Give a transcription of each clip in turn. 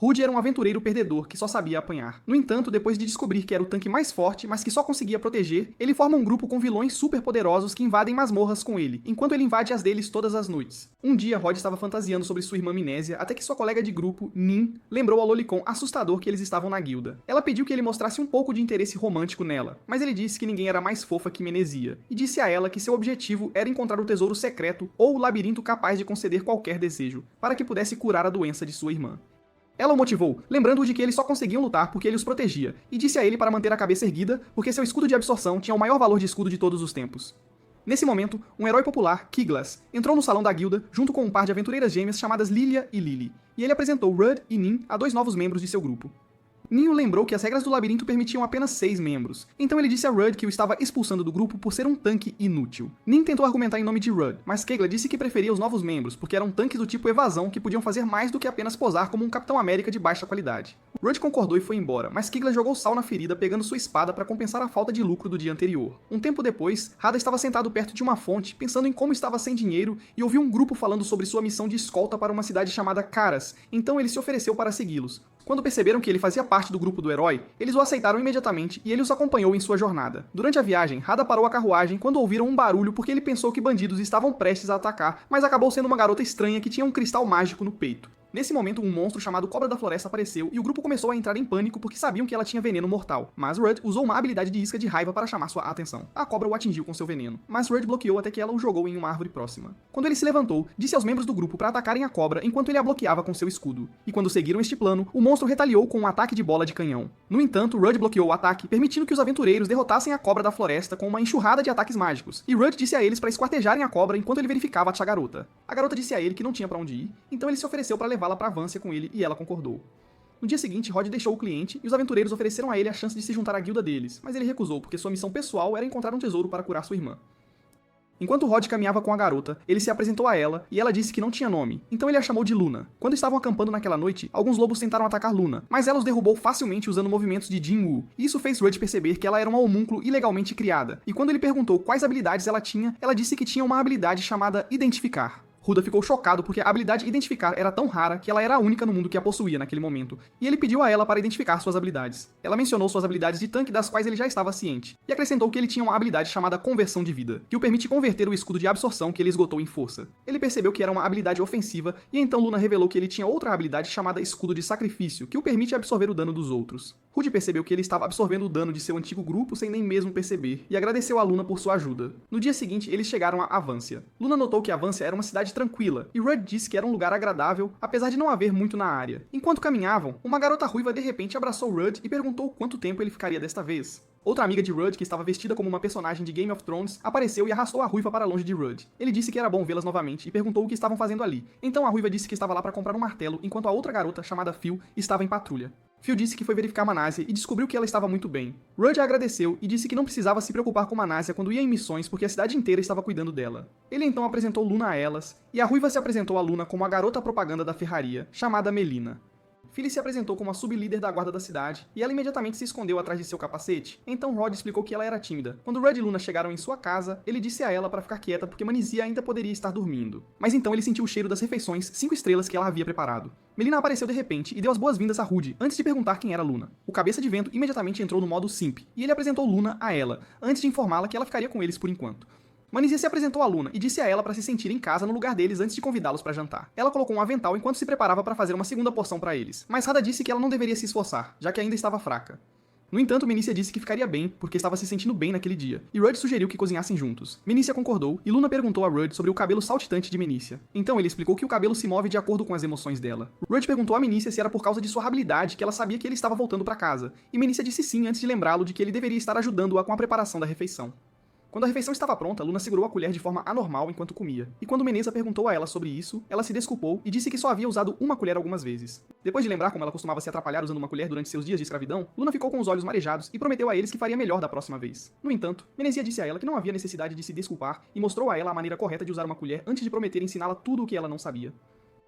Rude era um aventureiro perdedor que só sabia apanhar. No entanto, depois de descobrir que era o tanque mais forte, mas que só conseguia proteger, ele forma um grupo com vilões super poderosos que invadem masmorras com ele, enquanto ele invade as deles todas as noites. Um dia, Rod estava fantasiando sobre sua irmã Minésia, até que sua colega de grupo, Nin, lembrou ao lolicon assustador que eles estavam na guilda. Ela pediu que ele mostrasse um pouco de interesse romântico nela, mas ele disse que ninguém era mais fofa que Menesia, e disse a ela que seu objetivo era encontrar o tesouro secreto ou o labirinto capaz de conceder qualquer desejo, para que pudesse curar a doença de sua irmã. Ela o motivou, lembrando-o de que eles só conseguiam lutar porque ele os protegia, e disse a ele para manter a cabeça erguida, porque seu escudo de absorção tinha o maior valor de escudo de todos os tempos. Nesse momento, um herói popular, Kiglas, entrou no salão da guilda junto com um par de aventureiras gêmeas chamadas Lilia e Lily, e ele apresentou Rudd e Nin a 2 novos membros de seu grupo. Ninho lembrou que as regras do labirinto permitiam apenas 6 membros, então ele disse a Rudd que o estava expulsando do grupo por ser um tanque inútil. Nin tentou argumentar em nome de Rudd, mas Kegla disse que preferia os novos membros, porque eram tanques do tipo evasão que podiam fazer mais do que apenas posar como um Capitão América de baixa qualidade. Rudd concordou e foi embora, mas Kegla jogou sal na ferida pegando sua espada para compensar a falta de lucro do dia anterior. Um tempo depois, Hada estava sentado perto de uma fonte, pensando em como estava sem dinheiro, e ouviu um grupo falando sobre sua missão de escolta para uma cidade chamada Caras, então ele se ofereceu para segui-los. Quando perceberam que ele fazia parte do grupo do herói, eles o aceitaram imediatamente e ele os acompanhou em sua jornada. Durante a viagem, Hada parou a carruagem quando ouviram um barulho porque ele pensou que bandidos estavam prestes a atacar, mas acabou sendo uma garota estranha que tinha um cristal mágico no peito. Nesse momento, um monstro chamado Cobra da Floresta apareceu e o grupo começou a entrar em pânico porque sabiam que ela tinha veneno mortal. Mas Rudd usou uma habilidade de isca de raiva para chamar sua atenção. A cobra o atingiu com seu veneno, mas Rudd bloqueou até que ela o jogou em uma árvore próxima. Quando ele se levantou, disse aos membros do grupo para atacarem a cobra enquanto ele a bloqueava com seu escudo. E quando seguiram este plano, o monstro retaliou com um ataque de bola de canhão. No entanto, Rudd bloqueou o ataque, permitindo que os aventureiros derrotassem a Cobra da Floresta com uma enxurrada de ataques mágicos. E Rudd disse a eles para esquartejarem a cobra enquanto ele verificava a garota. A garota disse a ele que não tinha para onde ir, então ele se ofereceu para levá-la para Vância com ele e ela concordou. No dia seguinte, Rod deixou o cliente e os aventureiros ofereceram a ele a chance de se juntar à guilda deles, mas ele recusou porque sua missão pessoal era encontrar um tesouro para curar sua irmã. Enquanto Rod caminhava com a garota, ele se apresentou a ela e ela disse que não tinha nome, então ele a chamou de Luna. Quando estavam acampando naquela noite, alguns lobos tentaram atacar Luna, mas ela os derrubou facilmente usando movimentos de Jinwoo. Isso fez Rudd perceber que ela era uma homúnculo ilegalmente criada, e quando ele perguntou quais habilidades ela tinha, ela disse que tinha uma habilidade chamada Identificar. Ruda ficou chocado porque a habilidade Identificar era tão rara que ela era a única no mundo que a possuía naquele momento, e ele pediu a ela para identificar suas habilidades. Ela mencionou suas habilidades de tanque das quais ele já estava ciente, e acrescentou que ele tinha uma habilidade chamada Conversão de Vida, que o permite converter o escudo de absorção que ele esgotou em força. Ele percebeu que era uma habilidade ofensiva, e então Luna revelou que ele tinha outra habilidade chamada Escudo de Sacrifício, que o permite absorver o dano dos outros. Rude percebeu que ele estava absorvendo o dano de seu antigo grupo sem nem mesmo perceber, e agradeceu a Luna por sua ajuda. No dia seguinte, eles chegaram a Avância. Luna notou que Avância era uma cidade tranquila, e Rudd disse que era um lugar agradável, apesar de não haver muito na área. Enquanto caminhavam, uma garota ruiva de repente abraçou Rudd e perguntou quanto tempo ele ficaria desta vez. Outra amiga de Rudd, que estava vestida como uma personagem de Game of Thrones, apareceu e arrastou a ruiva para longe de Rudd. Ele disse que era bom vê-las novamente e perguntou o que estavam fazendo ali. Então a ruiva disse que estava lá para comprar um martelo, enquanto a outra garota, chamada Phil, estava em patrulha. Phil disse que foi verificar Manásia e descobriu que ela estava muito bem. Rudd a agradeceu e disse que não precisava se preocupar com Manásia quando ia em missões porque a cidade inteira estava cuidando dela. Ele então apresentou Luna a elas, e a ruiva se apresentou a Luna como a garota propaganda da ferraria, chamada Melina. Phyllis se apresentou como a sublíder da guarda da cidade, e ela imediatamente se escondeu atrás de seu capacete. Então Rod explicou que ela era tímida. Quando Rudd e Luna chegaram em sua casa, ele disse a ela para ficar quieta porque Manizia ainda poderia estar dormindo. Mas então ele sentiu o cheiro das refeições 5 estrelas que ela havia preparado. Melina apareceu de repente e deu as boas-vindas a Rude, antes de perguntar quem era Luna. O cabeça de vento imediatamente entrou no modo simp, e ele apresentou Luna a ela, antes de informá-la que ela ficaria com eles por enquanto. Manizia se apresentou a Luna e disse a ela para se sentir em casa no lugar deles antes de convidá-los para jantar. Ela colocou um avental enquanto se preparava para fazer uma segunda porção para eles, mas Hada disse que ela não deveria se esforçar, já que ainda estava fraca. No entanto, Menícia disse que ficaria bem, porque estava se sentindo bem naquele dia, e Rudd sugeriu que cozinhassem juntos. Menícia concordou, e Luna perguntou a Rudd sobre o cabelo saltitante de Menícia. Então ele explicou que o cabelo se move de acordo com as emoções dela. Rudd perguntou a Menícia se era por causa de sua habilidade que ela sabia que ele estava voltando para casa, e Menícia disse sim antes de lembrá-lo de que ele deveria estar ajudando-a com a preparação da refeição. Quando a refeição estava pronta, Luna segurou a colher de forma anormal enquanto comia. E quando Meneza perguntou a ela sobre isso, ela se desculpou e disse que só havia usado uma colher algumas vezes. Depois de lembrar como ela costumava se atrapalhar usando uma colher durante seus dias de escravidão, Luna ficou com os olhos marejados e prometeu a eles que faria melhor da próxima vez. No entanto, Menezia disse a ela que não havia necessidade de se desculpar e mostrou a ela a maneira correta de usar uma colher antes de prometer ensiná-la tudo o que ela não sabia.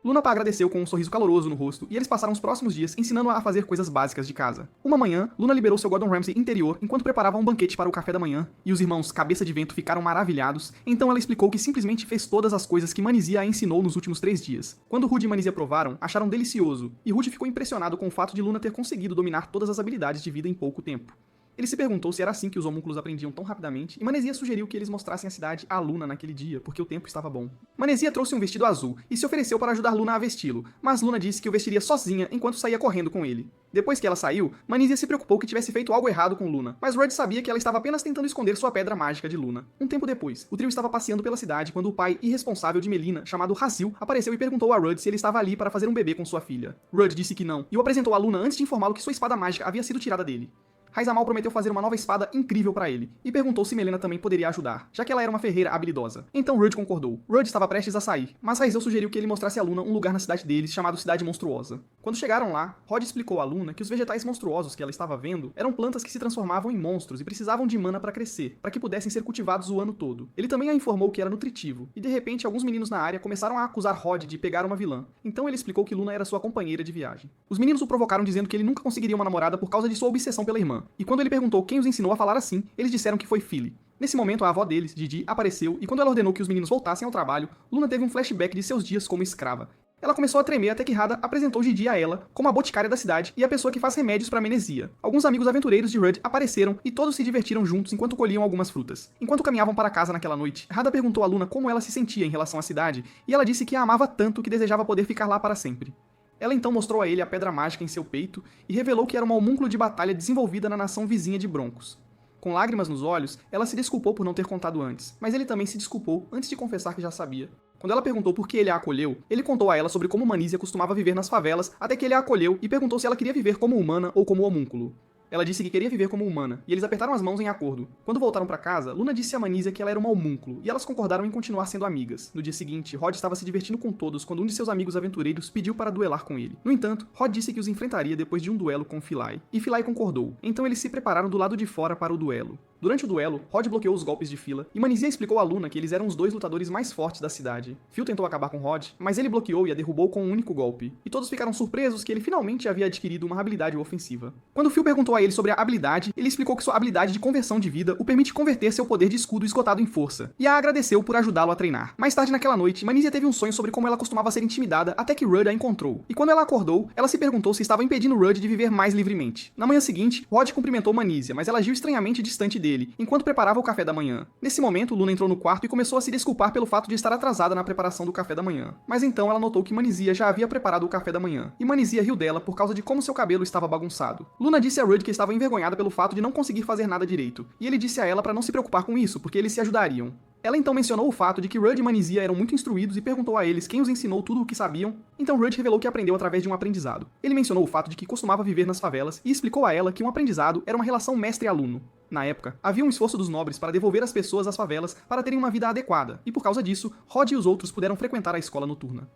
Luna agradeceu com um sorriso caloroso no rosto e eles passaram os próximos dias ensinando-a a fazer coisas básicas de casa. Uma manhã, Luna liberou seu Gordon Ramsay interior enquanto preparava um banquete para o café da manhã e os irmãos Cabeça de Vento ficaram maravilhados, então ela explicou que simplesmente fez todas as coisas que Manizia a ensinou nos últimos 3 dias. Quando Rude e Manizia provaram, acharam delicioso e Rude ficou impressionado com o fato de Luna ter conseguido dominar todas as habilidades de vida em pouco tempo. Ele se perguntou se era assim que os homúnculos aprendiam tão rapidamente, e Manezia sugeriu que eles mostrassem a cidade a Luna naquele dia, porque o tempo estava bom. Manezia trouxe um vestido azul e se ofereceu para ajudar Luna a vesti-lo, mas Luna disse que o vestiria sozinha enquanto saía correndo com ele. Depois que ela saiu, Manizia se preocupou que tivesse feito algo errado com Luna, mas Rudd sabia que ela estava apenas tentando esconder sua pedra mágica de Luna. Um tempo depois, o trio estava passeando pela cidade quando o pai irresponsável de Melina, chamado Hazil, apareceu e perguntou a Rudd se ele estava ali para fazer um bebê com sua filha. Rudd disse que não, e o apresentou a Luna antes de informá-lo que sua espada mágica havia sido tirada dele. Raizamal prometeu fazer uma nova espada incrível para ele, e perguntou se Melina também poderia ajudar, já que ela era uma ferreira habilidosa. Então Rudd concordou. Rudd estava prestes a sair, mas Raizel sugeriu que ele mostrasse a Luna um lugar na cidade deles chamado Cidade Monstruosa. Quando chegaram lá, Rod explicou a Luna que os vegetais monstruosos que ela estava vendo eram plantas que se transformavam em monstros e precisavam de mana para crescer, para que pudessem ser cultivados o ano todo. Ele também a informou que era nutritivo, e de repente alguns meninos na área começaram a acusar Rod de pegar uma vilã. Então ele explicou que Luna era sua companheira de viagem. Os meninos o provocaram dizendo que ele nunca conseguiria uma namorada por causa de sua obsessão pela irmã, e quando ele perguntou quem os ensinou a falar assim, eles disseram que foi Philly. Nesse momento, a avó deles, Didi, apareceu e quando ela ordenou que os meninos voltassem ao trabalho, Luna teve um flashback de seus dias como escrava. Ela começou a tremer até que Radha apresentou Didi a ela como a boticária da cidade e a pessoa que faz remédios para Menezia. Alguns amigos aventureiros de Rudd apareceram e todos se divertiram juntos enquanto colhiam algumas frutas. Enquanto caminhavam para casa naquela noite, Radha perguntou a Luna como ela se sentia em relação à cidade e ela disse que a amava tanto que desejava poder ficar lá para sempre. Ela então mostrou a ele a pedra mágica em seu peito e revelou que era uma homúnculo de batalha desenvolvida na nação vizinha de Broncos. Com lágrimas nos olhos, ela se desculpou por não ter contado antes, mas ele também se desculpou antes de confessar que já sabia. Quando ela perguntou por que ele a acolheu, ele contou a ela sobre como Manizia costumava viver nas favelas até que ele a acolheu e perguntou se ela queria viver como humana ou como homúnculo. Ela disse que queria viver como humana, e eles apertaram as mãos em acordo. Quando voltaram para casa, Luna disse a Manizia que ela era uma homúnculo, e elas concordaram em continuar sendo amigas. No dia seguinte, Rod estava se divertindo com todos quando um de seus amigos aventureiros pediu para duelar com ele. No entanto, Rod disse que os enfrentaria depois de um duelo com Philae, e Philae concordou. Então eles se prepararam do lado de fora para o duelo. Durante o duelo, Rod bloqueou os golpes de Phila, e Manizia explicou a Luna que eles eram os dois lutadores mais fortes da cidade. Phil tentou acabar com Rod, mas ele bloqueou e a derrubou com um único golpe. E todos ficaram surpresos que ele finalmente havia adquirido uma habilidade ofensiva. Quando Phil perguntou a ele sobre a habilidade, ele explicou que sua habilidade de conversão de vida o permite converter seu poder de escudo esgotado em força, e a agradeceu por ajudá-lo a treinar. Mais tarde naquela noite, Manizia teve um sonho sobre como ela costumava ser intimidada até que Rudd a encontrou. E quando ela acordou, ela se perguntou se estava impedindo Rudd de viver mais livremente. Na manhã seguinte, Rod cumprimentou Manizia, mas ela agiu estranhamente distante dele, enquanto preparava o café da manhã. Nesse momento, Luna entrou no quarto e começou a se desculpar pelo fato de estar atrasada na preparação do café da manhã. Mas então ela notou que Manizia já havia preparado o café da manhã, e Manizia riu dela por causa de como seu cabelo estava bagunçado. Luna disse a Rudd que estava envergonhada pelo fato de não conseguir fazer nada direito, e ele disse a ela para não se preocupar com isso, porque eles se ajudariam. Ela então mencionou o fato de que Rudd e Manizia eram muito instruídos e perguntou a eles quem os ensinou tudo o que sabiam, então Rudd revelou que aprendeu através de um aprendizado. Ele mencionou o fato de que costumava viver nas favelas e explicou a ela que um aprendizado era uma relação mestre-aluno. Na época, havia um esforço dos nobres para devolver as pessoas às favelas para terem uma vida adequada, e por causa disso, Rod e os outros puderam frequentar a escola noturna.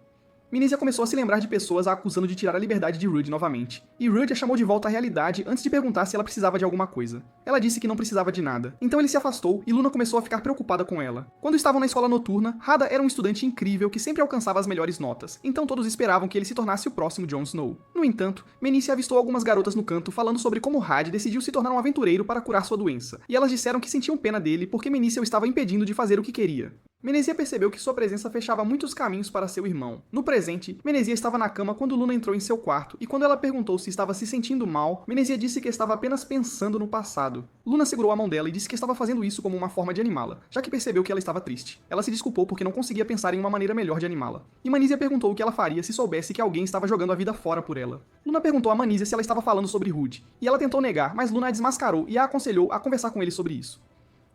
Manizia começou a se lembrar de pessoas a acusando de tirar a liberdade de Rudd novamente, e Rudd a chamou de volta à realidade antes de perguntar se ela precisava de alguma coisa. Ela disse que não precisava de nada, então ele se afastou e Luna começou a ficar preocupada com ela. Quando estavam na escola noturna, Radha era um estudante incrível que sempre alcançava as melhores notas, então todos esperavam que ele se tornasse o próximo Jon Snow. No entanto, Manizia avistou algumas garotas no canto falando sobre como Had decidiu se tornar um aventureiro para curar sua doença, e elas disseram que sentiam pena dele porque Manizia o estava impedindo de fazer o que queria. Manizia percebeu que sua presença fechava muitos caminhos para seu irmão. No presente, Manizia estava na cama quando Luna entrou em seu quarto, e quando ela perguntou se estava se sentindo mal, Manizia disse que estava apenas pensando no passado. Luna segurou a mão dela e disse que estava fazendo isso como uma forma de animá-la, já que percebeu que ela estava triste. Ela se desculpou porque não conseguia pensar em uma maneira melhor de animá-la. E Manizia perguntou o que ela faria se soubesse que alguém estava jogando a vida fora por ela. Luna perguntou a Manizia se ela estava falando sobre Rudd, e ela tentou negar, mas Luna a desmascarou e a aconselhou a conversar com ele sobre isso.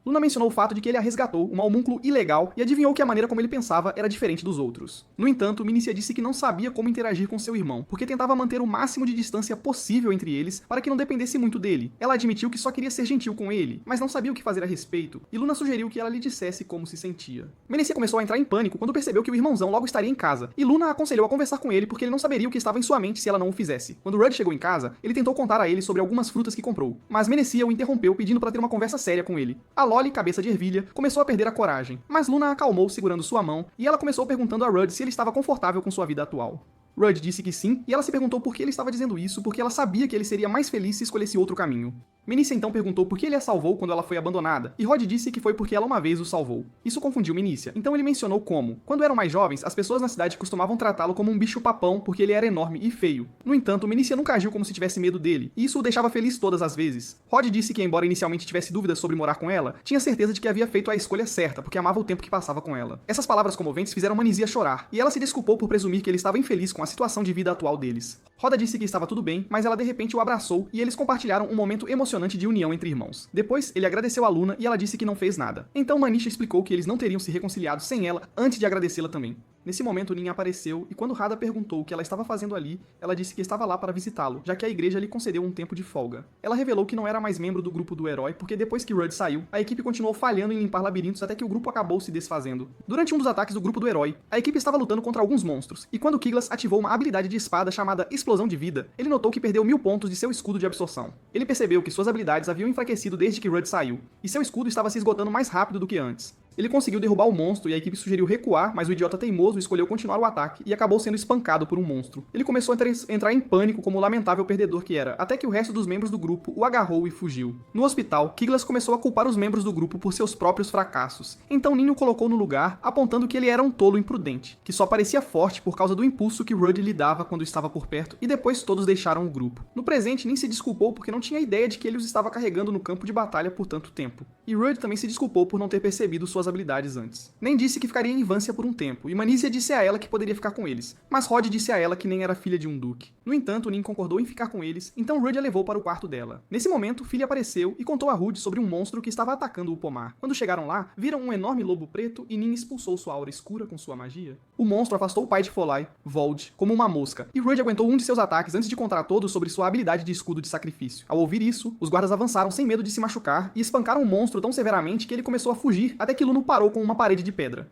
Luna mencionou o fato de que ele a resgatou, um homúnculo ilegal, e adivinhou que a maneira como ele pensava era diferente dos outros. No entanto, Manizia disse que não sabia como interagir com seu irmão, porque tentava manter o máximo de distância possível entre eles para que não dependesse muito dele. Ela admitiu que só queria ser gentil com ele, mas não sabia o que fazer a respeito, e Luna sugeriu que ela lhe dissesse como se sentia. Manizia começou a entrar em pânico quando percebeu que o irmãozão logo estaria em casa, e Luna a aconselhou a conversar com ele porque ele não saberia o que estava em sua mente se ela não o fizesse. Quando Rudd chegou em casa, ele tentou contar a ele sobre algumas frutas que comprou, mas Manizia o interrompeu pedindo para ter uma conversa séria com ele. A Loli, cabeça de ervilha, começou a perder a coragem, mas Luna a acalmou segurando sua mão e ela começou perguntando a Rudd se ele estava confortável com sua vida atual. Rudd disse que sim, e ela se perguntou por que ele estava dizendo isso, porque ela sabia que ele seria mais feliz se escolhesse outro caminho. Minicia então perguntou por que ele a salvou quando ela foi abandonada, e Rod disse que foi porque ela uma vez o salvou. Isso confundiu Minicia, então ele mencionou como, quando eram mais jovens, as pessoas na cidade costumavam tratá-lo como um bicho-papão porque ele era enorme e feio. No entanto, Minicia nunca agiu como se tivesse medo dele, e isso o deixava feliz todas as vezes. Rod disse que, embora inicialmente tivesse dúvidas sobre morar com ela, tinha certeza de que havia feito a escolha certa, porque amava o tempo que passava com ela. Essas palavras comoventes fizeram Minicia chorar, e ela se desculpou por presumir que ele estava infeliz com a situação de vida atual deles. Roda disse que estava tudo bem, mas ela de repente o abraçou e eles compartilharam um momento emocionante de união entre irmãos. Depois, ele agradeceu a Luna e ela disse que não fez nada. Então Manisha explicou que eles não teriam se reconciliado sem ela antes de agradecê-la também. Nesse momento, Nin apareceu e quando Radha perguntou o que ela estava fazendo ali, ela disse que estava lá para visitá-lo, já que a igreja lhe concedeu um tempo de folga. Ela revelou que não era mais membro do grupo do herói, porque depois que Rudd saiu, a equipe continuou falhando em limpar labirintos até que o grupo acabou se desfazendo. Durante um dos ataques do grupo do herói, a equipe estava lutando contra alguns monstros, e quando Kiglas ativou uma habilidade de espada chamada Explosão de Vida, ele notou que perdeu 1000 pontos de seu escudo de absorção. Ele percebeu que suas habilidades haviam enfraquecido desde que Rudd saiu, e seu escudo estava se esgotando mais rápido do que antes. Ele conseguiu derrubar o monstro e a equipe sugeriu recuar, mas o idiota teimoso escolheu continuar o ataque e acabou sendo espancado por um monstro. Ele começou a entrar em pânico como o lamentável perdedor que era, até que o resto dos membros do grupo o agarrou e fugiu. No hospital, Kiglas começou a culpar os membros do grupo por seus próprios fracassos. Então Nin o colocou no lugar, apontando que ele era um tolo imprudente, que só parecia forte por causa do impulso que Rudd lhe dava quando estava por perto, e depois todos deixaram o grupo. No presente, Nin se desculpou porque não tinha ideia de que ele os estava carregando no campo de batalha por tanto tempo. E Rudd também se desculpou por não ter percebido suas habilidades antes. Nem disse que ficaria em Vância por um tempo, e Manicia disse a ela que poderia ficar com eles, mas Rod disse a ela que nem era filha de um duque. No entanto, Nin concordou em ficar com eles, então Rudd a levou para o quarto dela. Nesse momento, Philly apareceu e contou a Rudd sobre um monstro que estava atacando o pomar. Quando chegaram lá, viram um enorme lobo preto e Nin expulsou sua aura escura com sua magia. O monstro afastou o pai de Folai, Vold, como uma mosca, e Rudd aguentou um de seus ataques antes de contar todos sobre sua habilidade de escudo de sacrifício. Ao ouvir isso, os guardas avançaram sem medo de se machucar e espancaram o monstro tão severamente que ele começou a fugir até que Luno parou com uma parede de pedra.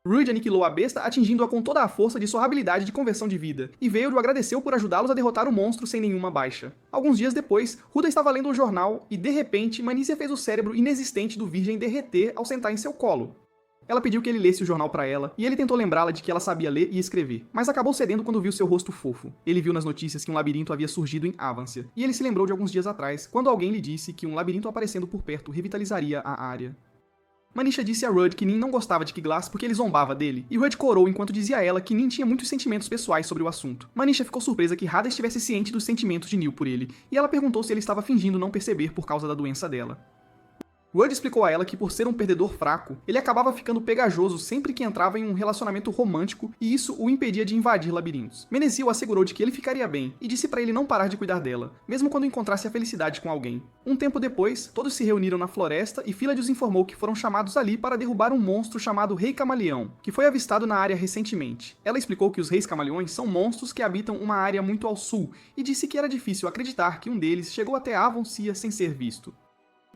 Rudd aniquilou a besta, atingindo-a com toda a força de sua habilidade de conversão de vida, e Veildo agradeceu por ajudá-los a derrotar o monstro sem nenhuma baixa. Alguns dias depois, Ruda estava lendo o jornal e, de repente, Manicia fez o cérebro inexistente do virgem derreter ao sentar em seu colo. Ela pediu que ele lesse o jornal para ela, e ele tentou lembrá-la de que ela sabia ler e escrever, mas acabou cedendo quando viu seu rosto fofo. Ele viu nas notícias que um labirinto havia surgido em Avancia, e ele se lembrou de alguns dias atrás, quando alguém lhe disse que um labirinto aparecendo por perto revitalizaria a área. Manisha disse a Rudd que Nin não gostava de Kiglas porque ele zombava dele, e Rudd corou enquanto dizia a ela que Nin tinha muitos sentimentos pessoais sobre o assunto. Manisha ficou surpresa que Radha estivesse ciente dos sentimentos de Nil por ele, e ela perguntou se ele estava fingindo não perceber por causa da doença dela. Rudd explicou a ela que por ser um perdedor fraco, ele acabava ficando pegajoso sempre que entrava em um relacionamento romântico e isso o impedia de invadir labirintos. Menezil assegurou de que ele ficaria bem e disse para ele não parar de cuidar dela, mesmo quando encontrasse a felicidade com alguém. Um tempo depois, todos se reuniram na floresta e Philad os informou que foram chamados ali para derrubar um monstro chamado Rei Camaleão, que foi avistado na área recentemente. Ela explicou que os Reis Camaleões são monstros que habitam uma área muito ao sul e disse que era difícil acreditar que um deles chegou até Avancia sem ser visto.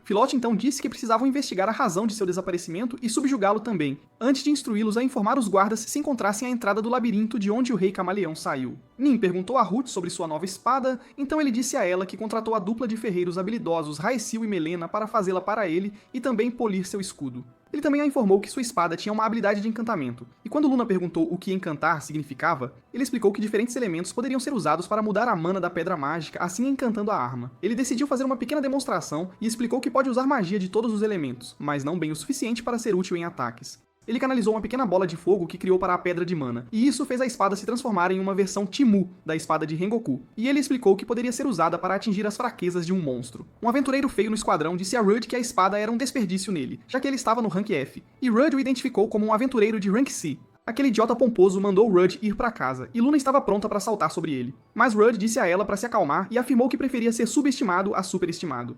Filote então disse que precisavam investigar a razão de seu desaparecimento e subjugá-lo também, antes de instruí-los a informar os guardas se encontrassem à entrada do labirinto de onde o Rei Camaleão saiu. Nin perguntou a Ruth sobre sua nova espada, então ele disse a ela que contratou a dupla de ferreiros habilidosos Raecil e Melena para fazê-la para ele e também polir seu escudo. Ele também a informou que sua espada tinha uma habilidade de encantamento, e quando Luna perguntou o que encantar significava, ele explicou que diferentes elementos poderiam ser usados para mudar a mana da pedra mágica, assim encantando a arma. Ele decidiu fazer uma pequena demonstração e explicou que pode usar magia de todos os elementos, mas não bem o suficiente para ser útil em ataques. Ele canalizou uma pequena bola de fogo que criou para a pedra de mana, e isso fez a espada se transformar em uma versão Timu da espada de Rengoku, e ele explicou que poderia ser usada para atingir as fraquezas de um monstro. Um aventureiro feio no esquadrão disse a Rudd que a espada era um desperdício nele, já que ele estava no rank F, e Rudd o identificou como um aventureiro de rank C. Aquele idiota pomposo mandou Rudd ir para casa, e Luna estava pronta para saltar sobre ele. Mas Rudd disse a ela para se acalmar e afirmou que preferia ser subestimado a superestimado.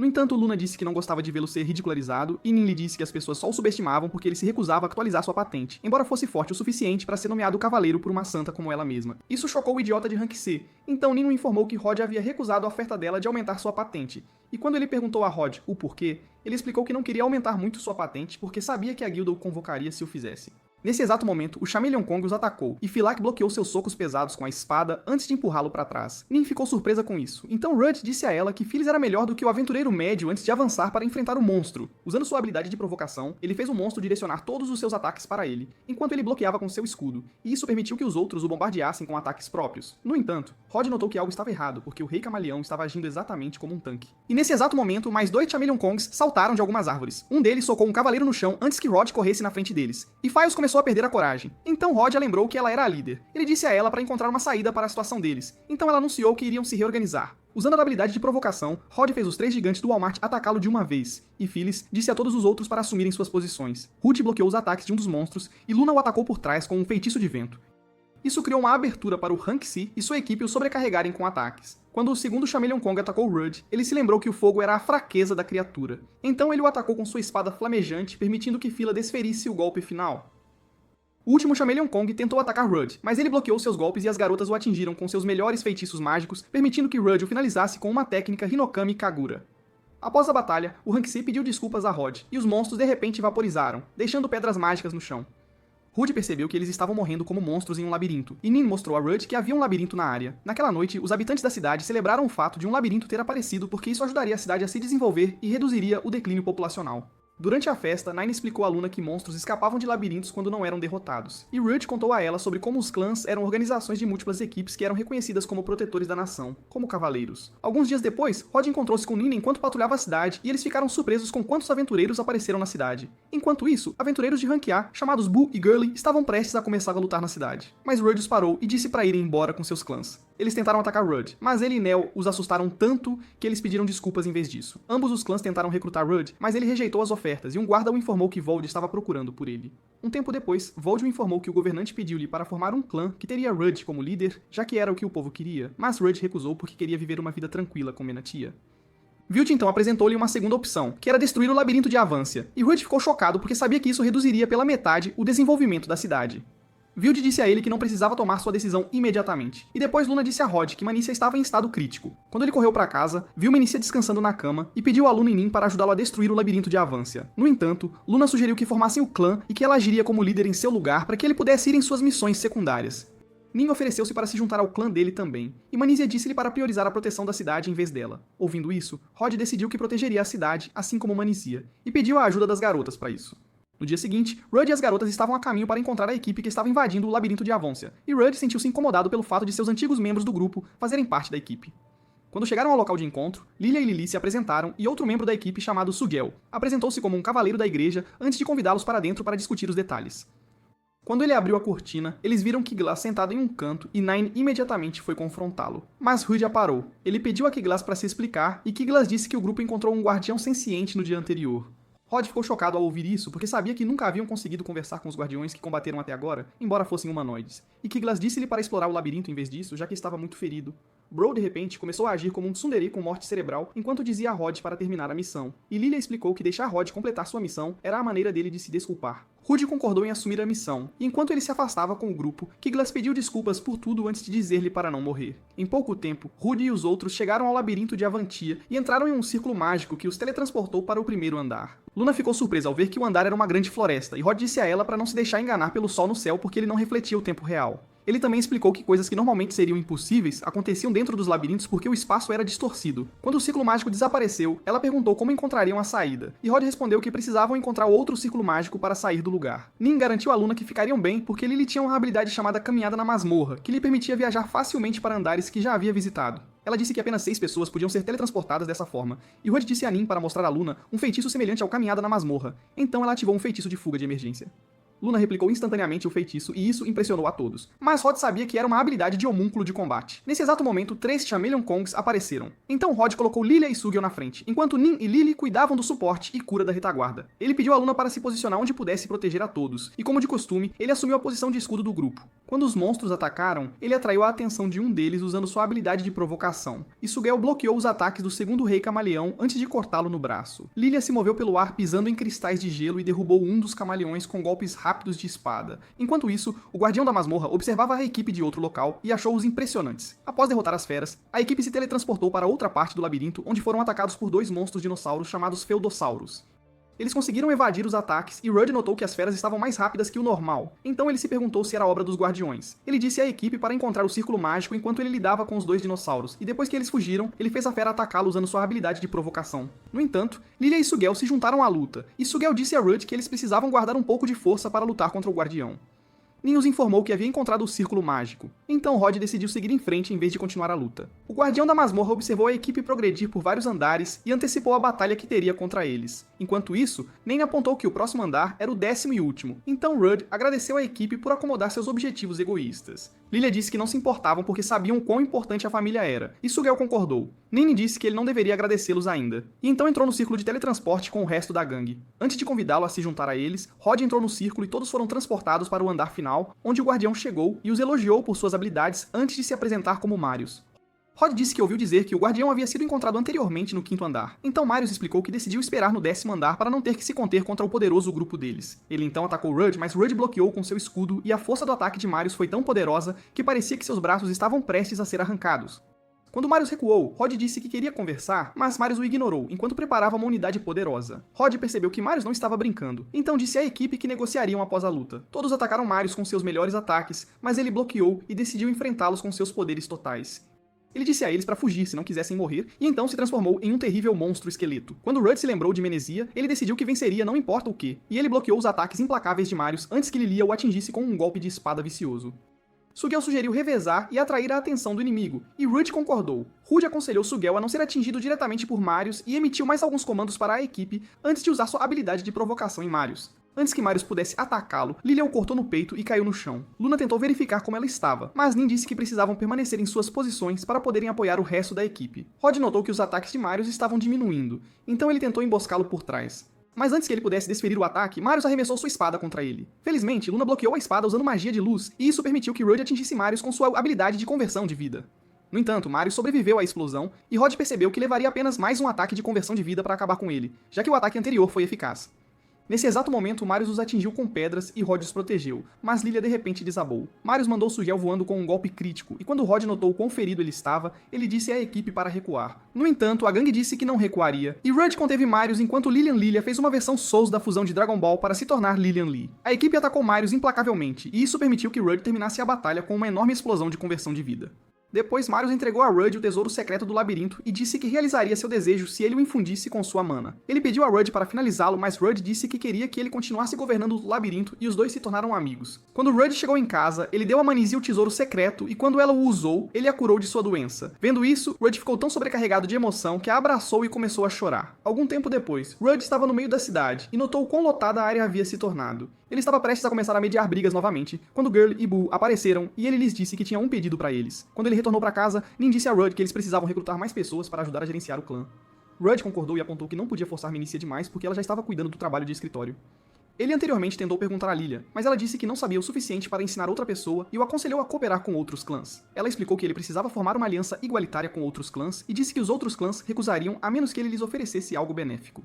No entanto, Luna disse que não gostava de vê-lo ser ridicularizado, e Nin lhe disse que as pessoas só o subestimavam porque ele se recusava a atualizar sua patente, embora fosse forte o suficiente para ser nomeado cavaleiro por uma santa como ela mesma. Isso chocou o idiota de rank C, então Nin o informou que Rod havia recusado a oferta dela de aumentar sua patente, e quando ele perguntou a Rod o porquê, ele explicou que não queria aumentar muito sua patente porque sabia que a guilda o convocaria se o fizesse. Nesse exato momento, o Chameleon Kong os atacou, e Philack bloqueou seus socos pesados com a espada antes de empurrá-lo para trás. Nin ficou surpresa com isso, então Rudd disse a ela que Phyllis era melhor do que o aventureiro médio antes de avançar para enfrentar o monstro. Usando sua habilidade de provocação, ele fez o monstro direcionar todos os seus ataques para ele, enquanto ele bloqueava com seu escudo, e isso permitiu que os outros o bombardeassem com ataques próprios. No entanto, Rod notou que algo estava errado, porque o Rei Camaleão estava agindo exatamente como um tanque. E nesse exato momento, mais 2 Chameleon Kongs saltaram de algumas árvores. Um deles socou um cavaleiro no chão antes que Rod corresse na frente deles, e Files começou a perder a coragem. Então Rod a lembrou que ela era a líder. Ele disse a ela para encontrar uma saída para a situação deles, então ela anunciou que iriam se reorganizar. Usando a habilidade de provocação, Rod fez os 3 gigantes do Walmart atacá-lo de uma vez, e Phyllis disse a todos os outros para assumirem suas posições. Ruth bloqueou os ataques de um dos monstros, e Luna o atacou por trás com um feitiço de vento. Isso criou uma abertura para o Hank-See e sua equipe o sobrecarregarem com ataques. Quando o segundo Chameleon Kong atacou Rudd, ele se lembrou que o fogo era a fraqueza da criatura. Então ele o atacou com sua espada flamejante, permitindo que Phila desferisse o golpe final. O último Chameleon Kong tentou atacar Rudd, mas ele bloqueou seus golpes e as garotas o atingiram com seus melhores feitiços mágicos, permitindo que Rudd o finalizasse com uma técnica Hinokami Kagura. Após a batalha, o Hank-See pediu desculpas a Rod, e os monstros de repente vaporizaram, deixando pedras mágicas no chão. Rudd percebeu que eles estavam morrendo como monstros em um labirinto, e Nin mostrou a Rudd que havia um labirinto na área. Naquela noite, os habitantes da cidade celebraram o fato de um labirinto ter aparecido porque isso ajudaria a cidade a se desenvolver e reduziria o declínio populacional. Durante a festa, Nine explicou a Luna que monstros escapavam de labirintos quando não eram derrotados, e Rudd contou a ela sobre como os clãs eram organizações de múltiplas equipes que eram reconhecidas como protetores da nação, como cavaleiros. Alguns dias depois, Rod encontrou-se com Nina enquanto patrulhava a cidade, e eles ficaram surpresos com quantos aventureiros apareceram na cidade. Enquanto isso, aventureiros de rank A, chamados Boo e Girly, estavam prestes a começar a lutar na cidade. Mas Rudd os parou e disse para irem embora com seus clãs. Eles tentaram atacar Rudd, mas ele e Nell os assustaram tanto que eles pediram desculpas em vez disso. Ambos os clãs tentaram recrutar Rudd, mas ele rejeitou as ofertas e um guarda o informou que Vold estava procurando por ele. Um tempo depois, Vold o informou que o governante pediu-lhe para formar um clã que teria Rudd como líder, já que era o que o povo queria, mas Rudd recusou porque queria viver uma vida tranquila com Menatia. Vilt então apresentou-lhe uma segunda opção, que era destruir o labirinto de Avancia, e Rudd ficou chocado porque sabia que isso reduziria pela metade o desenvolvimento da cidade. Vild disse a ele que não precisava tomar sua decisão imediatamente, e depois Luna disse a Rod que Manycia estava em estado crítico. Quando ele correu para casa, viu Manycia descansando na cama e pediu a Luna e Nin para ajudá-lo a destruir o labirinto de Avancia. No entanto, Luna sugeriu que formassem o clã e que ela agiria como líder em seu lugar para que ele pudesse ir em suas missões secundárias. Nin ofereceu-se para se juntar ao clã dele também, e Manycia disse-lhe para priorizar a proteção da cidade em vez dela. Ouvindo isso, Rod decidiu que protegeria a cidade, assim como Manycia, e pediu a ajuda das garotas para isso. No dia seguinte, Rudd e as garotas estavam a caminho para encontrar a equipe que estava invadindo o labirinto de Avancia, e Rudd sentiu-se incomodado pelo fato de seus antigos membros do grupo fazerem parte da equipe. Quando chegaram ao local de encontro, Lilia e Lily se apresentaram e outro membro da equipe chamado Sugel apresentou-se como um cavaleiro da igreja antes de convidá-los para dentro para discutir os detalhes. Quando ele abriu a cortina, eles viram Kiglas sentado em um canto e Nine imediatamente foi confrontá-lo. Mas Rudd a parou. Ele pediu a Kiglas para se explicar e Kiglas disse que o grupo encontrou um guardião senciente no dia anterior. Rod ficou chocado ao ouvir isso, porque sabia que nunca haviam conseguido conversar com os guardiões que combateram até agora, embora fossem humanoides. E Kiglas disse-lhe para explorar o labirinto em vez disso, já que estava muito ferido. Bro, de repente, começou a agir como um tsundere com morte cerebral, enquanto dizia a Rod para terminar a missão. E Lilia explicou que deixar Rod completar sua missão era a maneira dele de se desculpar. Rudd concordou em assumir a missão, e enquanto ele se afastava com o grupo, Kiglas pediu desculpas por tudo antes de dizer-lhe para não morrer. Em pouco tempo, Rudd e os outros chegaram ao labirinto de Avantia e entraram em um círculo mágico que os teletransportou para o primeiro andar. Luna ficou surpresa ao ver que o andar era uma grande floresta, e Rod disse a ela para não se deixar enganar pelo sol no céu porque ele não refletia o tempo real. Ele também explicou que coisas que normalmente seriam impossíveis aconteciam dentro dos labirintos porque o espaço era distorcido. Quando o círculo mágico desapareceu, ela perguntou como encontrariam a saída, e Rod respondeu que precisavam encontrar outro círculo mágico para sair do lugar. Nin garantiu a Luna que ficariam bem porque Lily tinha uma habilidade chamada Caminhada na Masmorra, que lhe permitia viajar facilmente para andares que já havia visitado. Ela disse que apenas 6 pessoas podiam ser teletransportadas dessa forma, e Rod disse a Nin para mostrar a Luna um feitiço semelhante ao Caminhada na Masmorra, então ela ativou um feitiço de fuga de emergência. Luna replicou instantaneamente o feitiço e isso impressionou a todos. Mas Rod sabia que era uma habilidade de homúnculo de combate. Nesse exato momento, 3 Chameleon Kongs apareceram. Então Rod colocou Lilia e Sugel na frente, enquanto Nin e Lily cuidavam do suporte e cura da retaguarda. Ele pediu a Luna para se posicionar onde pudesse proteger a todos, e como de costume, ele assumiu a posição de escudo do grupo. Quando os monstros atacaram, ele atraiu a atenção de um deles usando sua habilidade de provocação, e Sugel bloqueou os ataques do segundo rei camaleão antes de cortá-lo no braço. Lilia se moveu pelo ar pisando em cristais de gelo e derrubou um dos camaleões com golpes rápidos de espada. Enquanto isso, o guardião da masmorra observava a equipe de outro local e achou-os impressionantes. Após derrotar as feras, a equipe se teletransportou para outra parte do labirinto onde foram atacados por 2 monstros dinossauros chamados Feudossauros. Eles conseguiram evadir os ataques e Rudd notou que as feras estavam mais rápidas que o normal, então ele se perguntou se era obra dos Guardiões. Ele disse à equipe para encontrar o Círculo Mágico enquanto ele lidava com os dois dinossauros, e depois que eles fugiram, ele fez a fera atacá-lo usando sua habilidade de provocação. No entanto, Lilia e Sugel se juntaram à luta, e Sugel disse a Rudd que eles precisavam guardar um pouco de força para lutar contra o Guardião. Nin os informou que havia encontrado o Círculo Mágico, então Rod decidiu seguir em frente em vez de continuar a luta. O Guardião da Masmorra observou a equipe progredir por vários andares e antecipou a batalha que teria contra eles. Enquanto isso, Nin apontou que o próximo andar era o 10º e último, então Rudd agradeceu à equipe por acomodar seus objetivos egoístas. Lilia disse que não se importavam porque sabiam quão importante a família era, e Sugel concordou. Nin disse que ele não deveria agradecê-los ainda, e então entrou no círculo de teletransporte com o resto da gangue. Antes de convidá-lo a se juntar a eles, Rod entrou no círculo e todos foram transportados para o andar final, onde o Guardião chegou e os elogiou por suas habilidades antes de se apresentar como Marius. Rod disse que ouviu dizer que o Guardião havia sido encontrado anteriormente no 5º andar, então Marius explicou que decidiu esperar no 10º andar para não ter que se conter contra o poderoso grupo deles. Ele então atacou Rudd, mas Rudd bloqueou com seu escudo e a força do ataque de Marius foi tão poderosa que parecia que seus braços estavam prestes a ser arrancados. Quando Marius recuou, Rod disse que queria conversar, mas Marius o ignorou enquanto preparava uma unidade poderosa. Rod percebeu que Marius não estava brincando, então disse à equipe que negociariam após a luta. Todos atacaram Marius com seus melhores ataques, mas ele bloqueou e decidiu enfrentá-los com seus poderes totais. Ele disse a eles para fugir se não quisessem morrer, e então se transformou em um terrível monstro esqueleto. Quando Rudd se lembrou de Menezia, ele decidiu que venceria não importa o que, e ele bloqueou os ataques implacáveis de Marius antes que Lilia o atingisse com um golpe de espada vicioso. Sugel sugeriu revezar e atrair a atenção do inimigo, e Rudd concordou. Rudd aconselhou Sugel a não ser atingido diretamente por Marius e emitiu mais alguns comandos para a equipe antes de usar sua habilidade de provocação em Marius. Antes que Marius pudesse atacá-lo, Lilia o cortou no peito e caiu no chão. Luna tentou verificar como ela estava, mas Nin disse que precisavam permanecer em suas posições para poderem apoiar o resto da equipe. Rod notou que os ataques de Marius estavam diminuindo, então ele tentou emboscá-lo por trás. Mas antes que ele pudesse desferir o ataque, Marius arremessou sua espada contra ele. Felizmente, Luna bloqueou a espada usando magia de luz, e isso permitiu que Rudd atingisse Marius com sua habilidade de conversão de vida. No entanto, Marius sobreviveu à explosão, e Rod percebeu que levaria apenas mais um ataque de conversão de vida para acabar com ele, já que o ataque anterior foi eficaz. Nesse exato momento, Marius os atingiu com pedras e Rod os protegeu, mas Lilia de repente desabou. Marius mandou Sugel voando com um golpe crítico, e quando Rod notou quão ferido ele estava, ele disse à equipe para recuar. No entanto, a gangue disse que não recuaria, e Rudd conteve Marius enquanto Lilian Lilia fez uma versão Souls da fusão de Dragon Ball para se tornar Lilian Lee. A equipe atacou Marius implacavelmente, e isso permitiu que Rudd terminasse a batalha com uma enorme explosão de conversão de vida. Depois, Marius entregou a Rudd o tesouro secreto do labirinto e disse que realizaria seu desejo se ele o infundisse com sua mana. Ele pediu a Rudd para finalizá-lo, mas Rudd disse que queria que ele continuasse governando o labirinto e os dois se tornaram amigos. Quando Rudd chegou em casa, ele deu a Manizia o tesouro secreto e quando ela o usou, ele a curou de sua doença. Vendo isso, Rudd ficou tão sobrecarregado de emoção que a abraçou e começou a chorar. Algum tempo depois, Rudd estava no meio da cidade e notou quão lotada a área havia se tornado. Ele estava prestes a começar a mediar brigas novamente, quando Girl e Boo apareceram e ele lhes disse que tinha um pedido para eles. Quando ele retornou para casa, Nin disse a Rudd que eles precisavam recrutar mais pessoas para ajudar a gerenciar o clã. Rudd concordou e apontou que não podia forçar Menezia demais porque ela já estava cuidando do trabalho de escritório. Ele anteriormente tentou perguntar a Lilia, mas ela disse que não sabia o suficiente para ensinar outra pessoa e o aconselhou a cooperar com outros clãs. Ela explicou que ele precisava formar uma aliança igualitária com outros clãs e disse que os outros clãs recusariam a menos que ele lhes oferecesse algo benéfico.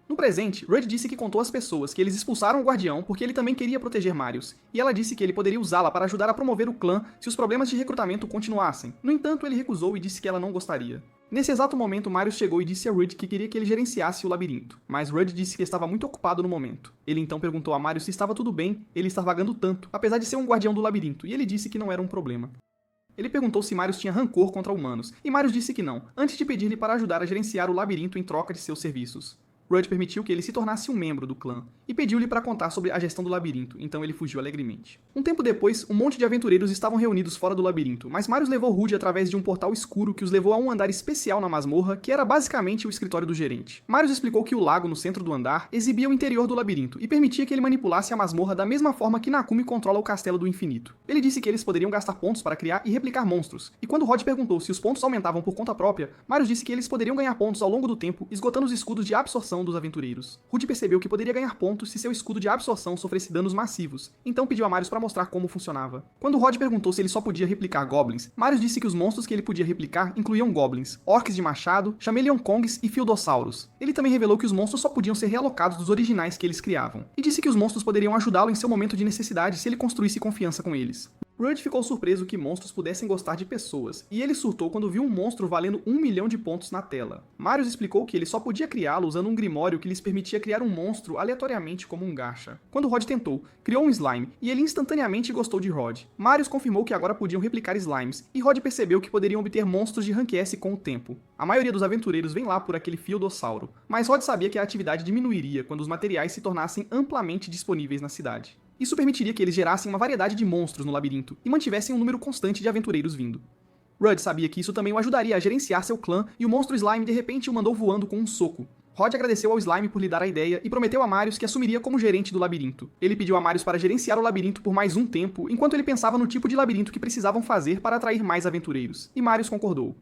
No presente, Rudd disse que contou às pessoas que eles expulsaram o Guardião porque ele também queria proteger Marius, e ela disse que ele poderia usá-la para ajudar a promover o clã se os problemas de recrutamento continuassem. No entanto, ele recusou e disse que ela não gostaria. Nesse exato momento, Marius chegou e disse a Rudd que queria que ele gerenciasse o labirinto, mas Rudd disse que estava muito ocupado no momento. Ele então perguntou a Marius se estava tudo bem, ele estar vagando tanto, apesar de ser um guardião do labirinto, e ele disse que não era um problema. Ele perguntou se Marius tinha rancor contra humanos, e Marius disse que não, antes de pedir-lhe para ajudar a gerenciar o labirinto em troca de seus serviços. Rudd permitiu que ele se tornasse um membro do clã, e pediu-lhe para contar sobre a gestão do labirinto, então ele fugiu alegremente. Um tempo depois, um monte de aventureiros estavam reunidos fora do labirinto, mas Marius levou Rudd através de um portal escuro que os levou a um andar especial na masmorra, que era basicamente o escritório do gerente. Marius explicou que o lago no centro do andar exibia o interior do labirinto, e permitia que ele manipulasse a masmorra da mesma forma que Nakumi controla o Castelo do Infinito. Ele disse que eles poderiam gastar pontos para criar e replicar monstros, e quando Rod perguntou se os pontos aumentavam por conta própria, Marius disse que eles poderiam ganhar pontos ao longo do tempo, esgotando os escudos de absorção dos aventureiros. Rudd percebeu que poderia ganhar pontos se seu escudo de absorção sofresse danos massivos, então pediu a Marius para mostrar como funcionava. Quando Rod perguntou se ele só podia replicar goblins, Marius disse que os monstros que ele podia replicar incluíam goblins, orcs de machado, chameleon kongs e fildossauros. Ele também revelou que os monstros só podiam ser realocados dos originais que eles criavam, e disse que os monstros poderiam ajudá-lo em seu momento de necessidade se ele construísse confiança com eles. Rudd ficou surpreso que monstros pudessem gostar de pessoas, e ele surtou quando viu um monstro valendo 1 milhão de pontos na tela. Marius explicou que ele só podia criá-lo usando um grimório que lhes permitia criar um monstro aleatoriamente como um gacha. Quando Rod tentou, criou um slime, e ele instantaneamente gostou de Rod. Marius confirmou que agora podiam replicar slimes, e Rod percebeu que poderiam obter monstros de rank S com o tempo. A maioria dos aventureiros vem lá por aquele fiodossauro, mas Rod sabia que a atividade diminuiria quando os materiais se tornassem amplamente disponíveis na cidade. Isso permitiria que eles gerassem uma variedade de monstros no labirinto e mantivessem um número constante de aventureiros vindo. Rudd sabia que isso também o ajudaria a gerenciar seu clã e o monstro Slime de repente o mandou voando com um soco. Rod agradeceu ao Slime por lhe dar a ideia e prometeu a Marius que assumiria como gerente do labirinto. Ele pediu a Marius para gerenciar o labirinto por mais um tempo, enquanto ele pensava no tipo de labirinto que precisavam fazer para atrair mais aventureiros, e Marius concordou.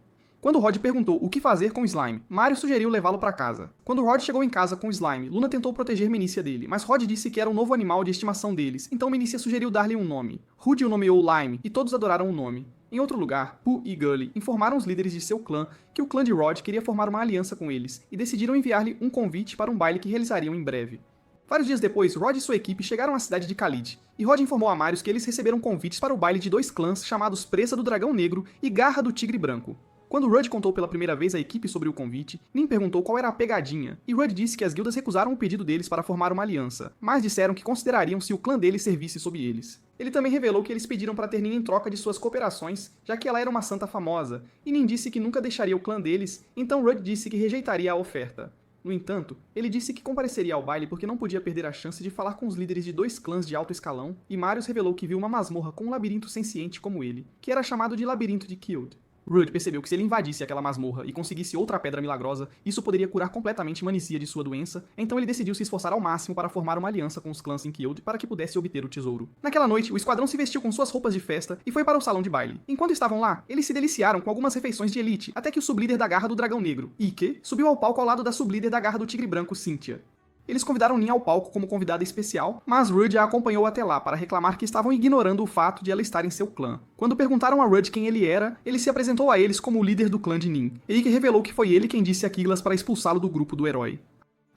Quando Rod perguntou o que fazer com o Slime, Marius sugeriu levá-lo para casa. Quando Rod chegou em casa com o Slime, Luna tentou proteger Menícia dele, mas Rod disse que era um novo animal de estimação deles, então Menícia sugeriu dar-lhe um nome. Rudy o nomeou Lime, e todos adoraram o nome. Em outro lugar, Pooh e Gully informaram os líderes de seu clã que o clã de Rod queria formar uma aliança com eles, e decidiram enviar-lhe um convite para um baile que realizariam em breve. Vários dias depois, Rod e sua equipe chegaram à cidade de Khalid, e Rod informou a Marius que eles receberam convites para o baile de dois clãs chamados Presa do Dragão Negro e Garra do Tigre Branco. Quando Rudd contou pela primeira vez à equipe sobre o convite, Nin perguntou qual era a pegadinha, e Rudd disse que as guildas recusaram o pedido deles para formar uma aliança, mas disseram que considerariam se o clã deles servisse sob eles. Ele também revelou que eles pediram para ter Nin em troca de suas cooperações, já que ela era uma santa famosa, e Nin disse que nunca deixaria o clã deles, então Rudd disse que rejeitaria a oferta. No entanto, ele disse que compareceria ao baile porque não podia perder a chance de falar com os líderes de dois clãs de alto escalão, e Marius revelou que viu uma masmorra com um labirinto senciente como ele, que era chamado de Labirinto de Killed. Rudd percebeu que se ele invadisse aquela masmorra e conseguisse outra pedra milagrosa, isso poderia curar completamente Manícia de sua doença, então ele decidiu se esforçar ao máximo para formar uma aliança com os clãs em Killed para que pudesse obter o tesouro. Naquela noite, o esquadrão se vestiu com suas roupas de festa e foi para o salão de baile. Enquanto estavam lá, eles se deliciaram com algumas refeições de elite, até que o sublíder da Garra do Dragão Negro, Ike, subiu ao palco ao lado da sublíder da Garra do Tigre Branco, Cynthia. Eles convidaram Nin ao palco como convidada especial, mas Rudd a acompanhou até lá para reclamar que estavam ignorando o fato de ela estar em seu clã. Quando perguntaram a Rudd quem ele era, ele se apresentou a eles como o líder do clã de Nin, e Ike revelou que foi ele quem disse a Kiglas para expulsá-lo do grupo do herói.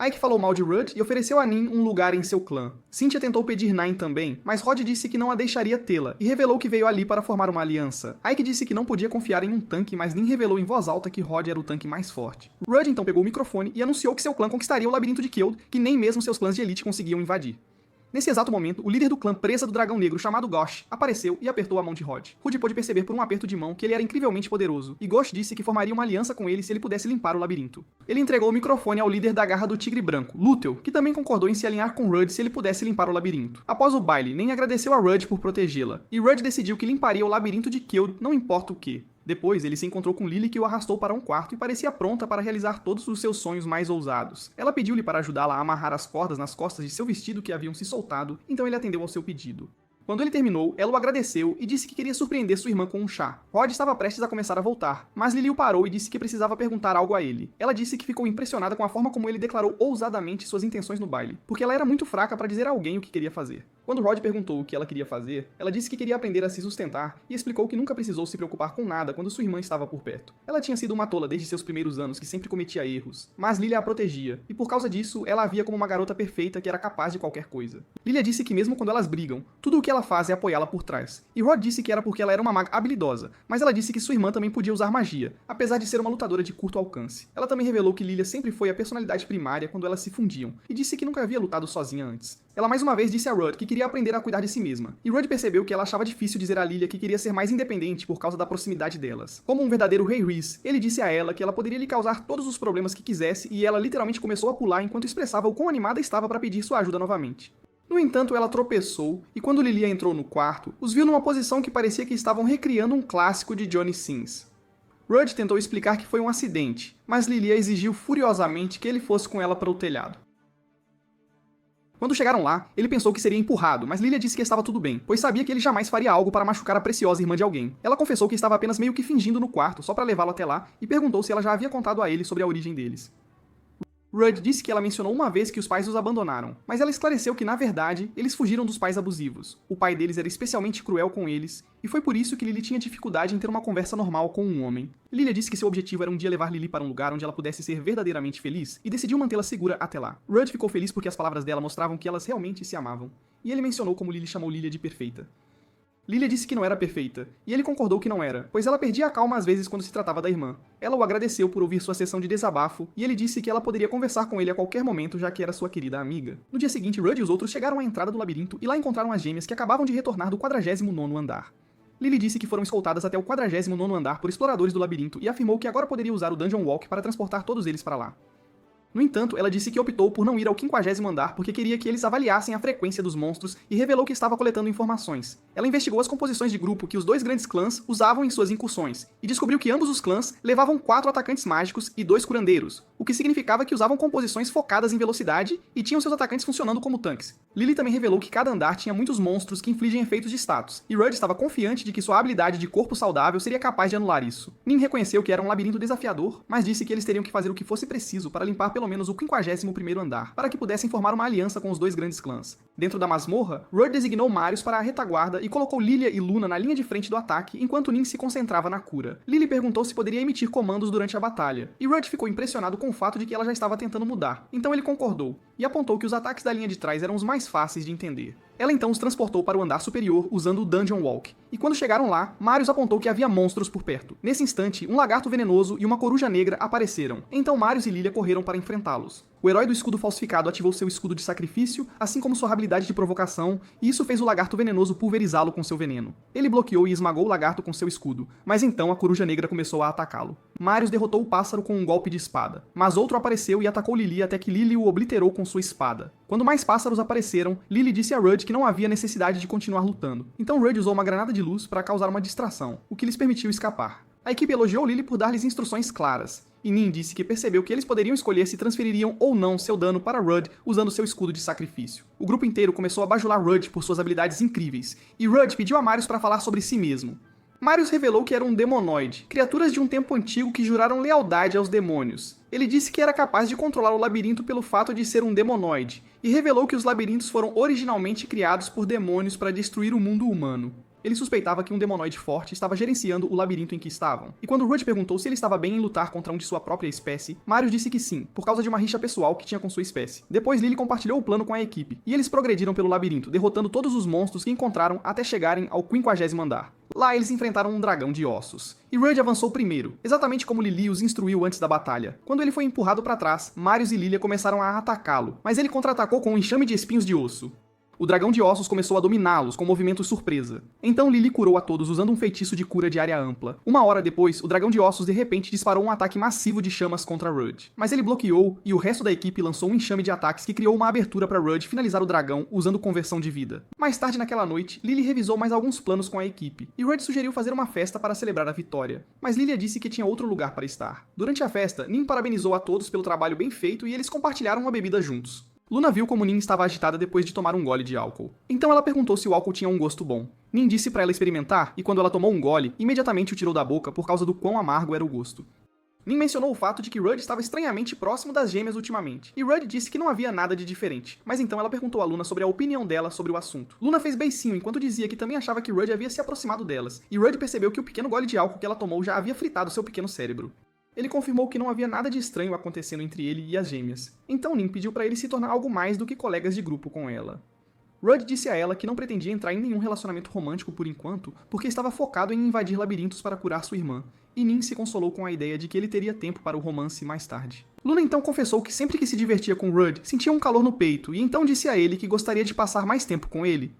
Ike falou mal de Rudd e ofereceu a Nin um lugar em seu clã. Cynthia tentou pedir Nine também, mas Rod disse que não a deixaria tê-la, e revelou que veio ali para formar uma aliança. Ike disse que não podia confiar em um tanque, mas Nin revelou em voz alta que Rod era o tanque mais forte. Rudd então pegou o microfone e anunciou que seu clã conquistaria o labirinto de Killed, que nem mesmo seus clãs de elite conseguiam invadir. Nesse exato momento, o líder do clã Presa do Dragão Negro, chamado Gosh, apareceu e apertou a mão de Rod. Rudd pôde perceber por um aperto de mão que ele era incrivelmente poderoso, e Gosh disse que formaria uma aliança com ele se ele pudesse limpar o labirinto. Ele entregou o microfone ao líder da Garra do Tigre Branco, Lutel, que também concordou em se alinhar com Rudd se ele pudesse limpar o labirinto. Após o baile, Nen agradeceu a Rudd por protegê-la, e Rudd decidiu que limparia o labirinto de Killed, não importa o que. Depois, ele se encontrou com Lily, que o arrastou para um quarto e parecia pronta para realizar todos os seus sonhos mais ousados. Ela pediu-lhe para ajudá-la a amarrar as cordas nas costas de seu vestido que haviam se soltado, então ele atendeu ao seu pedido. Quando ele terminou, ela o agradeceu e disse que queria surpreender sua irmã com um chá. Rod estava prestes a começar a voltar, mas Lily o parou e disse que precisava perguntar algo a ele. Ela disse que ficou impressionada com a forma como ele declarou ousadamente suas intenções no baile, porque ela era muito fraca para dizer a alguém o que queria fazer. Quando Rod perguntou o que ela queria fazer, ela disse que queria aprender a se sustentar e explicou que nunca precisou se preocupar com nada quando sua irmã estava por perto. Ela tinha sido uma tola desde seus primeiros anos que sempre cometia erros, mas Lily a protegia, e por causa disso, ela a via como uma garota perfeita que era capaz de qualquer coisa. Lily disse que mesmo quando elas brigam, tudo o que ela faz é apoiá-la por trás. E Rod disse que era porque ela era uma maga habilidosa, mas ela disse que sua irmã também podia usar magia, apesar de ser uma lutadora de curto alcance. Ela também revelou que Lilia sempre foi a personalidade primária quando elas se fundiam, e disse que nunca havia lutado sozinha antes. Ela mais uma vez disse a Rudd que queria aprender a cuidar de si mesma, e Rudd percebeu que ela achava difícil dizer a Lilia que queria ser mais independente por causa da proximidade delas. Como um verdadeiro rei Rhys, ele disse a ela que ela poderia lhe causar todos os problemas que quisesse, e ela literalmente começou a pular enquanto expressava o quão animada estava para pedir sua ajuda novamente. No entanto, ela tropeçou, e quando Lilia entrou no quarto, os viu numa posição que parecia que estavam recriando um clássico de Johnny Sins. Rudd tentou explicar que foi um acidente, mas Lilia exigiu furiosamente que ele fosse com ela para o telhado. Quando chegaram lá, ele pensou que seria empurrado, mas Lilia disse que estava tudo bem, pois sabia que ele jamais faria algo para machucar a preciosa irmã de alguém. Ela confessou que estava apenas meio que fingindo no quarto, só para levá-lo até lá, e perguntou se ela já havia contado a ele sobre a origem deles. Rudd disse que ela mencionou uma vez que os pais os abandonaram, mas ela esclareceu que, na verdade, eles fugiram dos pais abusivos. O pai deles era especialmente cruel com eles, e foi por isso que Lily tinha dificuldade em ter uma conversa normal com um homem. Lilia disse que seu objetivo era um dia levar Lily para um lugar onde ela pudesse ser verdadeiramente feliz, e decidiu mantê-la segura até lá. Rudd ficou feliz porque as palavras dela mostravam que elas realmente se amavam, e ele mencionou como Lily chamou Lilia de perfeita. Lilia disse que não era perfeita, e ele concordou que não era, pois ela perdia a calma às vezes quando se tratava da irmã. Ela o agradeceu por ouvir sua sessão de desabafo, e ele disse que ela poderia conversar com ele a qualquer momento, já que era sua querida amiga. No dia seguinte, Rudd e os outros chegaram à entrada do labirinto e lá encontraram as gêmeas que acabavam de retornar do 49º andar. Lily disse que foram escoltadas até o 49º andar por exploradores do labirinto e afirmou que agora poderia usar o Dungeon Walk para transportar todos eles para lá. No entanto, ela disse que optou por não ir ao 50º andar porque queria que eles avaliassem a frequência dos monstros e revelou que estava coletando informações. Ela investigou as composições de grupo que os dois grandes clãs usavam em suas incursões e descobriu que ambos os clãs levavam 4 atacantes mágicos e 2 curandeiros, o que significava que usavam composições focadas em velocidade e tinham seus atacantes funcionando como tanques. Lily também revelou que cada andar tinha muitos monstros que infligem efeitos de status, e Rudd estava confiante de que sua habilidade de corpo saudável seria capaz de anular isso. Nin reconheceu que era um labirinto desafiador, mas disse que eles teriam que fazer o que fosse preciso para limpar pelo menos o 51º andar, para que pudessem formar uma aliança com os dois grandes clãs. Dentro da masmorra, Rudd designou Marius para a retaguarda e colocou Lilia e Luna na linha de frente do ataque, enquanto Nin se concentrava na cura. Lily perguntou se poderia emitir comandos durante a batalha, e Rudd ficou impressionado com o fato de que ela já estava tentando mudar, então ele concordou, e apontou que os ataques da linha de trás eram os mais fáceis de entender. Ela então os transportou para o andar superior usando o Dungeon Walk, e quando chegaram lá, Marius apontou que havia monstros por perto. Nesse instante, um lagarto venenoso e uma coruja negra apareceram, então Marius e Lilia correram para enfrentá-los. O herói do escudo falsificado ativou seu escudo de sacrifício, assim como sua habilidade de provocação, e isso fez o lagarto venenoso pulverizá-lo com seu veneno. Ele bloqueou e esmagou o lagarto com seu escudo, mas então a coruja negra começou a atacá-lo. Marius derrotou o pássaro com um golpe de espada, mas outro apareceu e atacou Lily até que Lily o obliterou com sua espada. Quando mais pássaros apareceram, Lily disse a Rudd que não havia necessidade de continuar lutando. Então Rudd usou uma granada de luz para causar uma distração, o que lhes permitiu escapar. A equipe elogiou Lily por dar-lhes instruções claras, e Nin disse que percebeu que eles poderiam escolher se transfeririam ou não seu dano para Rudd usando seu escudo de sacrifício. O grupo inteiro começou a bajular Rudd por suas habilidades incríveis, e Rudd pediu a Marius para falar sobre si mesmo. Marius revelou que era um demonoide, criaturas de um tempo antigo que juraram lealdade aos demônios. Ele disse que era capaz de controlar o labirinto pelo fato de ser um demonoide, e revelou que os labirintos foram originalmente criados por demônios para destruir o mundo humano. Ele suspeitava que um demonoide forte estava gerenciando o labirinto em que estavam. E quando Rudd perguntou se ele estava bem em lutar contra um de sua própria espécie, Marius disse que sim, por causa de uma rixa pessoal que tinha com sua espécie. Depois Lily compartilhou o plano com a equipe, e eles progrediram pelo labirinto, derrotando todos os monstros que encontraram até chegarem ao 50º andar. Lá eles enfrentaram um dragão de ossos. E Rudd avançou primeiro, exatamente como Lily os instruiu antes da batalha. Quando ele foi empurrado para trás, Marius e Lilia começaram a atacá-lo, mas ele contra-atacou com um enxame de espinhos de osso. O dragão de ossos começou a dominá-los com movimentos surpresa. Então Lily curou a todos usando um feitiço de cura de área ampla. Uma hora depois, o dragão de ossos de repente disparou um ataque massivo de chamas contra Rudd. Mas ele bloqueou e o resto da equipe lançou um enxame de ataques que criou uma abertura para Rudd finalizar o dragão usando conversão de vida. Mais tarde naquela noite, Lily revisou mais alguns planos com a equipe, e Rudd sugeriu fazer uma festa para celebrar a vitória. Mas Lilia disse que tinha outro lugar para estar. Durante a festa, Nin parabenizou a todos pelo trabalho bem feito e eles compartilharam uma bebida juntos. Luna viu como Nin estava agitada depois de tomar um gole de álcool. Então ela perguntou se o álcool tinha um gosto bom. Nin disse para ela experimentar, e quando ela tomou um gole, imediatamente o tirou da boca por causa do quão amargo era o gosto. Nin mencionou o fato de que Rudd estava estranhamente próximo das gêmeas ultimamente, e Rudd disse que não havia nada de diferente, mas então ela perguntou a Luna sobre a opinião dela sobre o assunto. Luna fez beicinho enquanto dizia que também achava que Rudd havia se aproximado delas, e Rudd percebeu que o pequeno gole de álcool que ela tomou já havia fritado seu pequeno cérebro. Ele confirmou que não havia nada de estranho acontecendo entre ele e as gêmeas. Então Nin pediu para ele se tornar algo mais do que colegas de grupo com ela. Rudd disse a ela que não pretendia entrar em nenhum relacionamento romântico por enquanto, porque estava focado em invadir labirintos para curar sua irmã, e Nin se consolou com a ideia de que ele teria tempo para o romance mais tarde. Luna então confessou que sempre que se divertia com Rudd, sentia um calor no peito, e então disse a ele que gostaria de passar mais tempo com ele.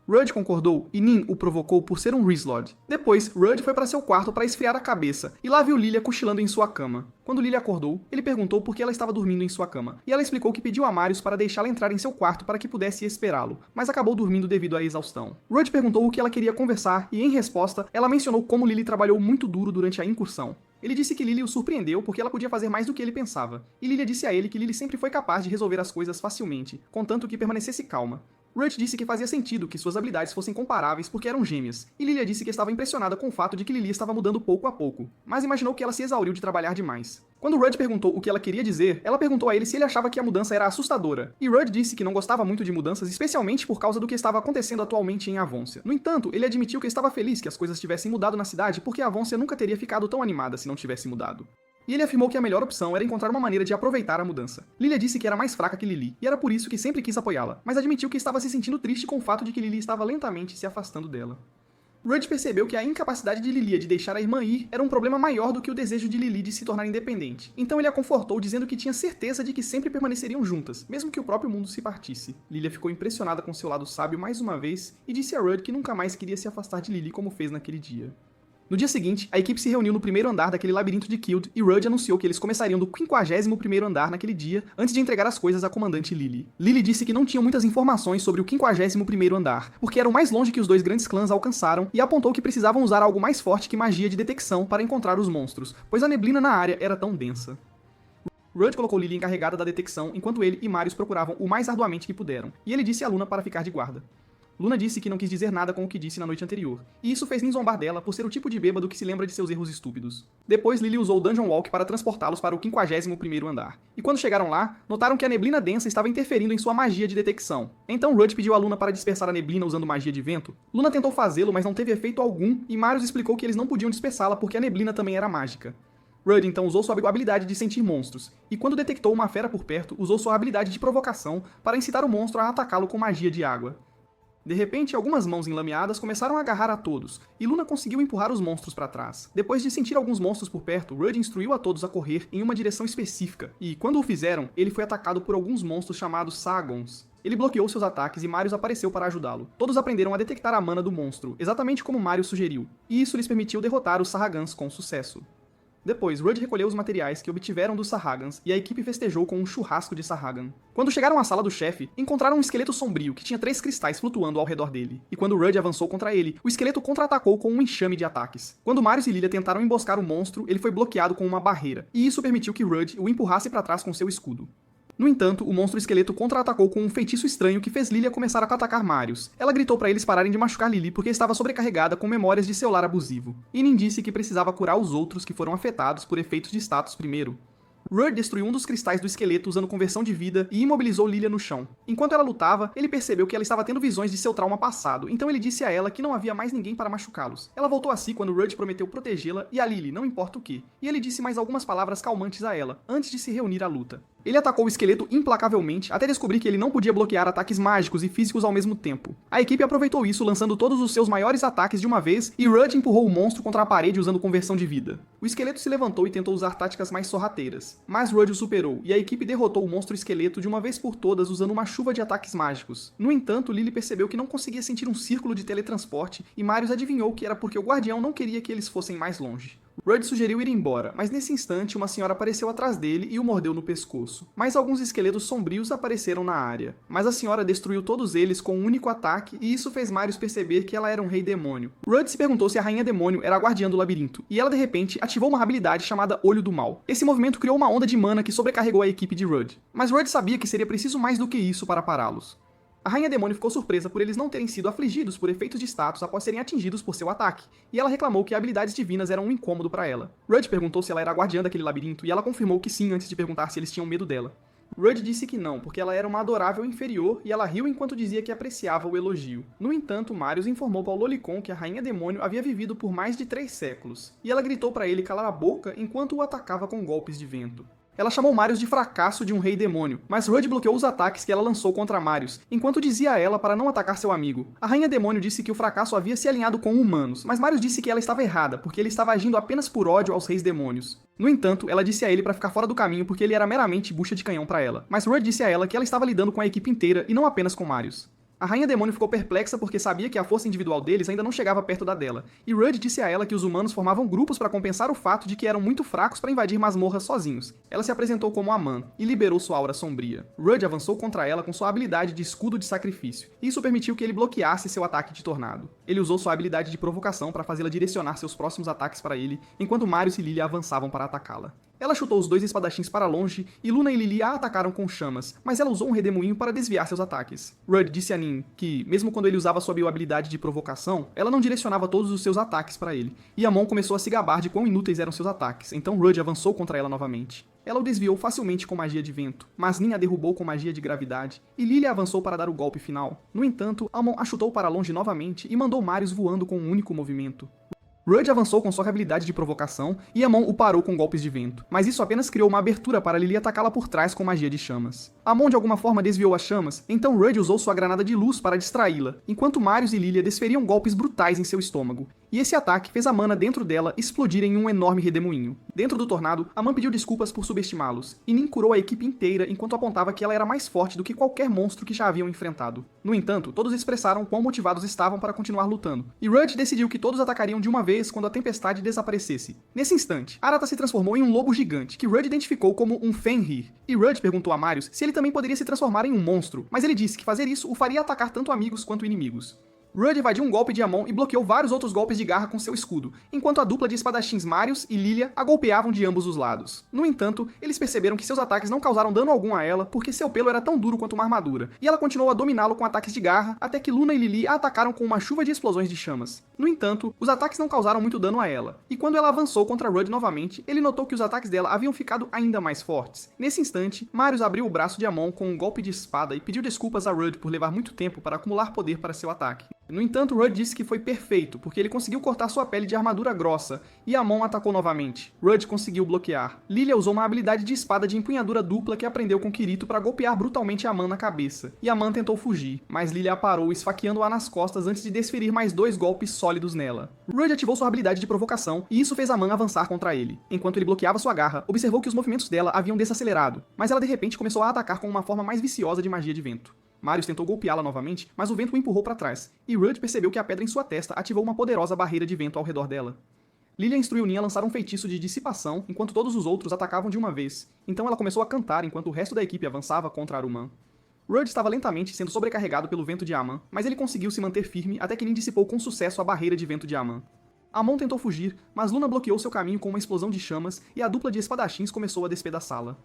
Rudd concordou e Nin o provocou por ser um Rislord. Depois, Rudd foi para seu quarto para esfriar a cabeça e lá viu Lilia cochilando em sua cama. Quando Lilia acordou, ele perguntou por que ela estava dormindo em sua cama, e ela explicou que pediu a Marius para deixá-la entrar em seu quarto para que pudesse esperá-lo, mas acabou dormindo devido à exaustão. Rudd perguntou o que ela queria conversar e, em resposta, ela mencionou como Lily trabalhou muito duro durante a incursão. Ele disse que Lily o surpreendeu porque ela podia fazer mais do que ele pensava, e Lilia disse a ele que Lily sempre foi capaz de resolver as coisas facilmente, contanto que permanecesse calma. Rudd disse que fazia sentido que suas habilidades fossem comparáveis porque eram gêmeas, e Lilia disse que estava impressionada com o fato de que Lily estava mudando pouco a pouco, mas imaginou que ela se exauriu de trabalhar demais. Quando Rudd perguntou o que ela queria dizer, ela perguntou a ele se ele achava que a mudança era assustadora, e Rudd disse que não gostava muito de mudanças, especialmente por causa do que estava acontecendo atualmente em Avôncia. No entanto, ele admitiu que estava feliz que as coisas tivessem mudado na cidade porque Avôncia nunca teria ficado tão animada se não tivesse mudado. E ele afirmou que a melhor opção era encontrar uma maneira de aproveitar a mudança. Lilia disse que era mais fraca que Lily, e era por isso que sempre quis apoiá-la, mas admitiu que estava se sentindo triste com o fato de que Lily estava lentamente se afastando dela. Rudd percebeu que a incapacidade de Lilia de deixar a irmã ir era um problema maior do que o desejo de Lily de se tornar independente. Então ele a confortou dizendo que tinha certeza de que sempre permaneceriam juntas, mesmo que o próprio mundo se partisse. Lilia ficou impressionada com seu lado sábio mais uma vez e disse a Rudd que nunca mais queria se afastar de Lily como fez naquele dia. No dia seguinte, a equipe se reuniu no primeiro andar daquele labirinto de Killed e Rudd anunciou que eles começariam do 51º andar naquele dia, antes de entregar as coisas à comandante Lily. Lily disse que não tinham muitas informações sobre o 51º andar, porque era o mais longe que os dois grandes clãs alcançaram, e apontou que precisavam usar algo mais forte que magia de detecção para encontrar os monstros, pois a neblina na área era tão densa. Rudd colocou Lily encarregada da detecção, enquanto ele e Marius procuravam o mais arduamente que puderam, e ele disse a Luna para ficar de guarda. Luna disse que não quis dizer nada com o que disse na noite anterior, e isso fez Nin zombar dela por ser o tipo de bêbado que se lembra de seus erros estúpidos. Depois, Lily usou o Dungeon Walk para transportá-los para o 51º andar, e quando chegaram lá, notaram que a neblina densa estava interferindo em sua magia de detecção. Então Rudd pediu a Luna para dispersar a neblina usando magia de vento. Luna tentou fazê-lo, mas não teve efeito algum, e Marius explicou que eles não podiam dispersá-la porque a neblina também era mágica. Rudd então usou sua habilidade de sentir monstros, e quando detectou uma fera por perto, usou sua habilidade de provocação para incitar o monstro a atacá-lo com magia de água. De repente, algumas mãos enlameadas começaram a agarrar a todos, e Luna conseguiu empurrar os monstros para trás. Depois de sentir alguns monstros por perto, Rudd instruiu a todos a correr em uma direção específica, e quando o fizeram, ele foi atacado por alguns monstros chamados Sagons. Ele bloqueou seus ataques e Marius apareceu para ajudá-lo. Todos aprenderam a detectar a mana do monstro, exatamente como Marius sugeriu, e isso lhes permitiu derrotar os Sahagans com sucesso. Depois, Rudd recolheu os materiais que obtiveram dos Sahagans e a equipe festejou com um churrasco de Sahagan. Quando chegaram à sala do chefe, encontraram um esqueleto sombrio que tinha 3 cristais flutuando ao redor dele. E quando Rudd avançou contra ele, o esqueleto contra-atacou com um enxame de ataques. Quando Marius e Lilia tentaram emboscar o monstro, ele foi bloqueado com uma barreira, e isso permitiu que Rudd o empurrasse para trás com seu escudo. No entanto, o monstro esqueleto contra-atacou com um feitiço estranho que fez Lilia começar a atacar Marius. Ela gritou para eles pararem de machucar Lily porque estava sobrecarregada com memórias de seu lar abusivo. E Nin disse que precisava curar os outros que foram afetados por efeitos de status primeiro. Rudd destruiu um dos cristais do esqueleto usando conversão de vida e imobilizou Lilia no chão. Enquanto ela lutava, ele percebeu que ela estava tendo visões de seu trauma passado, então ele disse a ela que não havia mais ninguém para machucá-los. Ela voltou a si quando Rudd prometeu protegê-la e a Lily, não importa o que, e ele disse mais algumas palavras calmantes a ela, antes de se reunir à luta. Ele atacou o esqueleto implacavelmente, até descobrir que ele não podia bloquear ataques mágicos e físicos ao mesmo tempo. A equipe aproveitou isso, lançando todos os seus maiores ataques de uma vez, e Rudd empurrou o monstro contra a parede usando conversão de vida. O esqueleto se levantou e tentou usar táticas mais sorrateiras, mas Rudd o superou, e a equipe derrotou o monstro esqueleto de uma vez por todas usando uma chuva de ataques mágicos. No entanto, Lily percebeu que não conseguia sentir um círculo de teletransporte, e Marius adivinhou que era porque o guardião não queria que eles fossem mais longe. Rudd sugeriu ir embora, mas nesse instante uma senhora apareceu atrás dele e o mordeu no pescoço. Mais alguns esqueletos sombrios apareceram na área, mas a senhora destruiu todos eles com um único ataque e isso fez Marius perceber que ela era um rei demônio. Rudd se perguntou se a rainha demônio era a guardiã do labirinto, e ela de repente ativou uma habilidade chamada Olho do Mal. Esse movimento criou uma onda de mana que sobrecarregou a equipe de Rudd, mas Rudd sabia que seria preciso mais do que isso para pará-los. A Rainha Demônio ficou surpresa por eles não terem sido afligidos por efeitos de status após serem atingidos por seu ataque, e ela reclamou que habilidades divinas eram um incômodo para ela. Rudd perguntou se ela era a guardiã daquele labirinto, e ela confirmou que sim antes de perguntar se eles tinham medo dela. Rudd disse que não, porque ela era uma adorável inferior, e ela riu enquanto dizia que apreciava o elogio. No entanto, Marius informou ao Lolicon que a Rainha Demônio havia vivido por mais de 3 séculos, e ela gritou para ele calar a boca enquanto o atacava com golpes de vento. Ela chamou Marius de fracasso de um rei demônio, mas Rudd bloqueou os ataques que ela lançou contra Marius, enquanto dizia a ela para não atacar seu amigo. A Rainha Demônio disse que o fracasso havia se alinhado com humanos, mas Marius disse que ela estava errada, porque ele estava agindo apenas por ódio aos reis demônios. No entanto, ela disse a ele para ficar fora do caminho porque ele era meramente bucha de canhão para ela, mas Rudd disse a ela que ela estava lidando com a equipe inteira e não apenas com Marius. A Rainha Demônio ficou perplexa porque sabia que a força individual deles ainda não chegava perto da dela, e Rudd disse a ela que os humanos formavam grupos para compensar o fato de que eram muito fracos para invadir masmorras sozinhos. Ela se apresentou como Aman e liberou sua aura sombria. Rudd avançou contra ela com sua habilidade de escudo de sacrifício, e isso permitiu que ele bloqueasse seu ataque de tornado. Ele usou sua habilidade de provocação para fazê-la direcionar seus próximos ataques para ele, enquanto Marius e Lilia avançavam para atacá-la. Ela chutou os 2 espadachins para longe, e Luna e Lily a atacaram com chamas, mas ela usou um redemoinho para desviar seus ataques. Rudd disse a Nin que, mesmo quando ele usava sua habilidade de provocação, ela não direcionava todos os seus ataques para ele, e Amon começou a se gabar de quão inúteis eram seus ataques, então Rudd avançou contra ela novamente. Ela o desviou facilmente com magia de vento, mas Nin a derrubou com magia de gravidade, e Lily avançou para dar o golpe final. No entanto, Amon a chutou para longe novamente e mandou Marius voando com um único movimento. Rudd avançou com sua habilidade de provocação e Amon o parou com golpes de vento, mas isso apenas criou uma abertura para Lily atacá-la por trás com magia de chamas. Amon de alguma forma desviou as chamas, então Rudd usou sua granada de luz para distraí-la, enquanto Marius e Lilia desferiam golpes brutais em seu estômago. E esse ataque fez a mana dentro dela explodir em um enorme redemoinho. Dentro do tornado, Amon pediu desculpas por subestimá-los, e Nin curou a equipe inteira enquanto apontava que ela era mais forte do que qualquer monstro que já haviam enfrentado. No entanto, todos expressaram quão motivados estavam para continuar lutando, e Rudd decidiu que todos atacariam de uma vez quando a tempestade desaparecesse. Nesse instante, Arata se transformou em um lobo gigante, que Rudd identificou como um Fenrir, e Rudd perguntou a Marius se ele também poderia se transformar em um monstro, mas ele disse que fazer isso o faria atacar tanto amigos quanto inimigos. Rudd evadiu um golpe de Amon e bloqueou vários outros golpes de garra com seu escudo, enquanto a dupla de espadachins Marius e Lilia a golpeavam de ambos os lados. No entanto, eles perceberam que seus ataques não causaram dano algum a ela, porque seu pelo era tão duro quanto uma armadura, e ela continuou a dominá-lo com ataques de garra, até que Luna e Lili a atacaram com uma chuva de explosões de chamas. No entanto, os ataques não causaram muito dano a ela, e quando ela avançou contra Rudd novamente, ele notou que os ataques dela haviam ficado ainda mais fortes. Nesse instante, Marius abriu o braço de Amon com um golpe de espada e pediu desculpas a Rudd por levar muito tempo para acumular poder para seu ataque. No entanto, Rudd disse que foi perfeito, porque ele conseguiu cortar sua pele de armadura grossa, e Amon atacou novamente. Rudd conseguiu bloquear. Lilia usou uma habilidade de espada de empunhadura dupla que aprendeu com Kirito para golpear brutalmente Amon na cabeça, e Amon tentou fugir, mas Lilia a parou, esfaqueando-a nas costas antes de desferir mais 2 golpes sólidos nela. Rudd ativou sua habilidade de provocação, e isso fez Amon avançar contra ele. Enquanto ele bloqueava sua garra, observou que os movimentos dela haviam desacelerado, mas ela de repente começou a atacar com uma forma mais viciosa de magia de vento. Marius tentou golpeá-la novamente, mas o vento o empurrou para trás, e Rudd percebeu que a pedra em sua testa ativou uma poderosa barreira de vento ao redor dela. Lilia instruiu Nin a lançar um feitiço de dissipação, enquanto todos os outros atacavam de uma vez, então ela começou a cantar enquanto o resto da equipe avançava contra Aruman. Rudd estava lentamente sendo sobrecarregado pelo vento de Aman, mas ele conseguiu se manter firme até que Nin dissipou com sucesso a barreira de vento de Aman. Amon tentou fugir, mas Luna bloqueou seu caminho com uma explosão de chamas e a dupla de espadachins começou a despedaçá-la.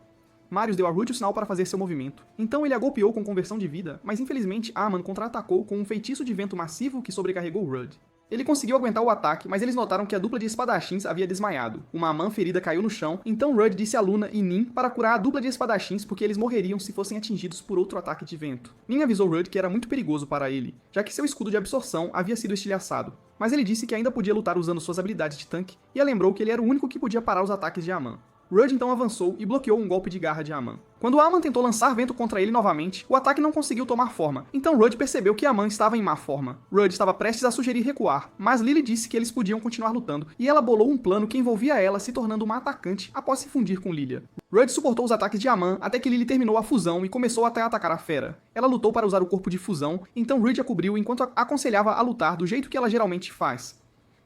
Marius deu a Rudd o sinal para fazer seu movimento. Então ele a golpeou com conversão de vida, mas infelizmente Aman contra-atacou com um feitiço de vento massivo que sobrecarregou Rudd. Ele conseguiu aguentar o ataque, mas eles notaram que a dupla de espadachins havia desmaiado. Uma Aman ferida caiu no chão, então Rudd disse a Luna e Nin para curar a dupla de espadachins porque eles morreriam se fossem atingidos por outro ataque de vento. Nin avisou Rudd que era muito perigoso para ele, já que seu escudo de absorção havia sido estilhaçado. Mas ele disse que ainda podia lutar usando suas habilidades de tanque, e a lembrou que ele era o único que podia parar os ataques de Aman. Rudd então avançou e bloqueou um golpe de garra de Aman. Quando Aman tentou lançar vento contra ele novamente, o ataque não conseguiu tomar forma, então Rudd percebeu que Aman estava em má forma. Rudd estava prestes a sugerir recuar, mas Lily disse que eles podiam continuar lutando, e ela bolou um plano que envolvia ela se tornando uma atacante após se fundir com Lilia. Rudd suportou os ataques de Aman até que Lily terminou a fusão e começou até a atacar a fera. Ela lutou para usar o corpo de fusão, então Rudd a cobriu enquanto a aconselhava a lutar do jeito que ela geralmente faz.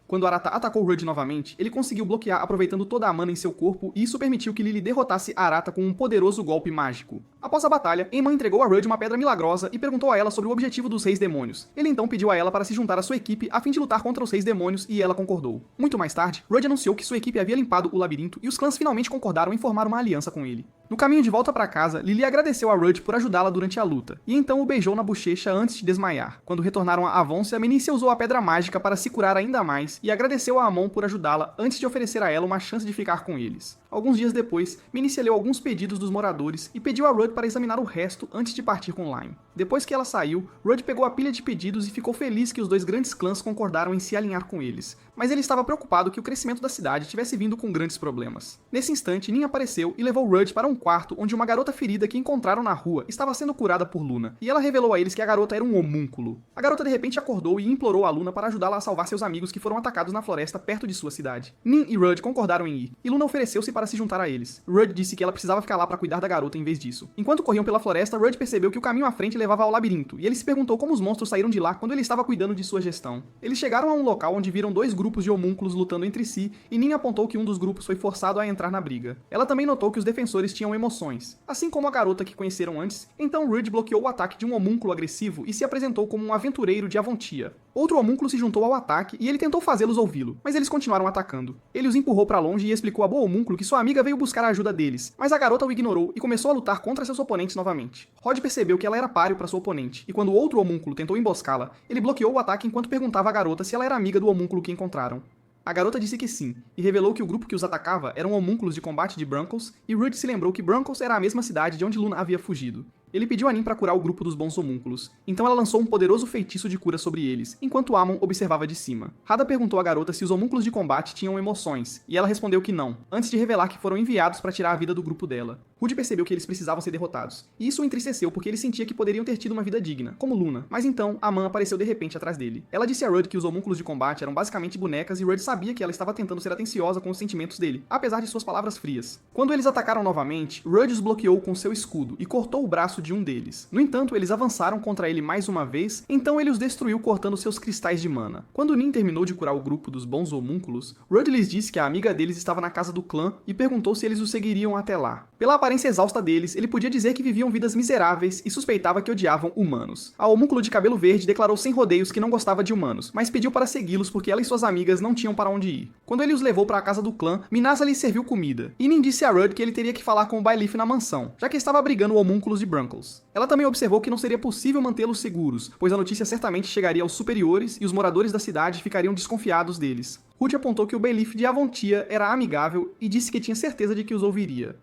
Quando Arata atacou Rudd novamente, ele conseguiu bloquear aproveitando toda a mana em seu corpo e isso permitiu que Lily derrotasse Arata com um poderoso golpe mágico. Após a batalha, Emma entregou a Rudd uma pedra milagrosa e perguntou a ela sobre o objetivo dos Reis Demônios. Ele então pediu a ela para se juntar à sua equipe a fim de lutar contra os Reis Demônios e ela concordou. Muito mais tarde, Rudd anunciou que sua equipe havia limpado o labirinto e os clãs finalmente concordaram em formar uma aliança com ele. No caminho de volta para casa, Lily agradeceu a Rudd por ajudá-la durante a luta, e então o beijou na bochecha antes de desmaiar. Quando retornaram a Avonce, a Menícia usou a pedra mágica para se curar ainda mais e agradeceu a Amon por ajudá-la antes de oferecer a ela uma chance de ficar com eles. Alguns dias depois, Menícia leu alguns pedidos dos moradores e pediu a Rudd para examinar o resto antes de partir com Lime. Depois que ela saiu, Rudd pegou a pilha de pedidos e ficou feliz que os dois grandes clãs concordaram em se alinhar com eles, mas ele estava preocupado que o crescimento da cidade tivesse vindo com grandes problemas. Nesse instante, Nin apareceu e levou Rudd para um quarto onde uma garota ferida que encontraram na rua estava sendo curada por Luna, e ela revelou a eles que a garota era um homúnculo. A garota de repente acordou e implorou a Luna para ajudá-la a salvar seus amigos que foram atacados na floresta perto de sua cidade. Nin e Rudd concordaram em ir, e Luna ofereceu-se para se juntar a eles. Rudd disse que ela precisava ficar lá para cuidar da garota em vez disso. Enquanto corriam pela floresta, Rudd percebeu que o caminho à frente levava ao labirinto, e ele se perguntou como os monstros saíram de lá quando ele estava cuidando de sua gestão. Eles chegaram a um local onde viram 2 grupos de homúnculos lutando entre si, e Nin apontou que um dos grupos foi forçado a entrar na briga. Ela também notou que os defensores tinham emoções, assim como a garota que conheceram antes, então Rudd bloqueou o ataque de um homúnculo agressivo e se apresentou como um aventureiro de Avontia. Outro homúnculo se juntou ao ataque e ele tentou fazê-los ouvi-lo, mas eles continuaram atacando. Ele os empurrou para longe e explicou a boa homúnculo que sua amiga veio buscar a ajuda deles, mas a garota o ignorou e começou a lutar contra seus oponentes novamente. Rod percebeu que ela era páreo para sua oponente, e quando o outro homúnculo tentou emboscá-la, ele bloqueou o ataque enquanto perguntava à garota se ela era amiga do homúnculo que encontraram. A garota disse que sim, e revelou que o grupo que os atacava eram homúnculos de combate de Brunkles, e Rudd se lembrou que Brunkles era a mesma cidade de onde Luna havia fugido. Ele pediu a Nin para curar o grupo dos bons homúnculos, então ela lançou um poderoso feitiço de cura sobre eles, enquanto Amon observava de cima. Hada perguntou à garota se os homúnculos de combate tinham emoções, e ela respondeu que não, antes de revelar que foram enviados para tirar a vida do grupo dela. Rude percebeu que eles precisavam ser derrotados, e isso o entristeceu porque ele sentia que poderiam ter tido uma vida digna, como Luna, mas então Aman apareceu de repente atrás dele. Ela disse a Rudd que os homúnculos de combate eram basicamente bonecas e Rudd sabia que ela estava tentando ser atenciosa com os sentimentos dele, apesar de suas palavras frias. Quando eles atacaram novamente, Rudd os bloqueou com seu escudo e cortou o braço de um deles. No entanto, eles avançaram contra ele mais uma vez, então ele os destruiu cortando seus cristais de mana. Quando Nin terminou de curar o grupo dos bons homúnculos, Rudd lhes disse que a amiga deles estava na casa do clã e perguntou se eles o seguiriam até lá. Pela aparência exausta deles, ele podia dizer que viviam vidas miseráveis e suspeitava que odiavam humanos. A homúnculo de cabelo verde declarou sem rodeios que não gostava de humanos, mas pediu para segui-los porque ela e suas amigas não tinham para onde ir. Quando ele os levou para a casa do clã, Minasa lhes serviu comida, e Nin disse a Rudd que ele teria que falar com o Byleth na mansão, já que estava abrigando homúnculos de Brunkles. Ela também observou que não seria possível mantê-los seguros, pois a notícia certamente chegaria aos superiores e os moradores da cidade ficariam desconfiados deles. Ruth apontou que o Byleth de Avontia era amigável e disse que tinha certeza de que os ouviria.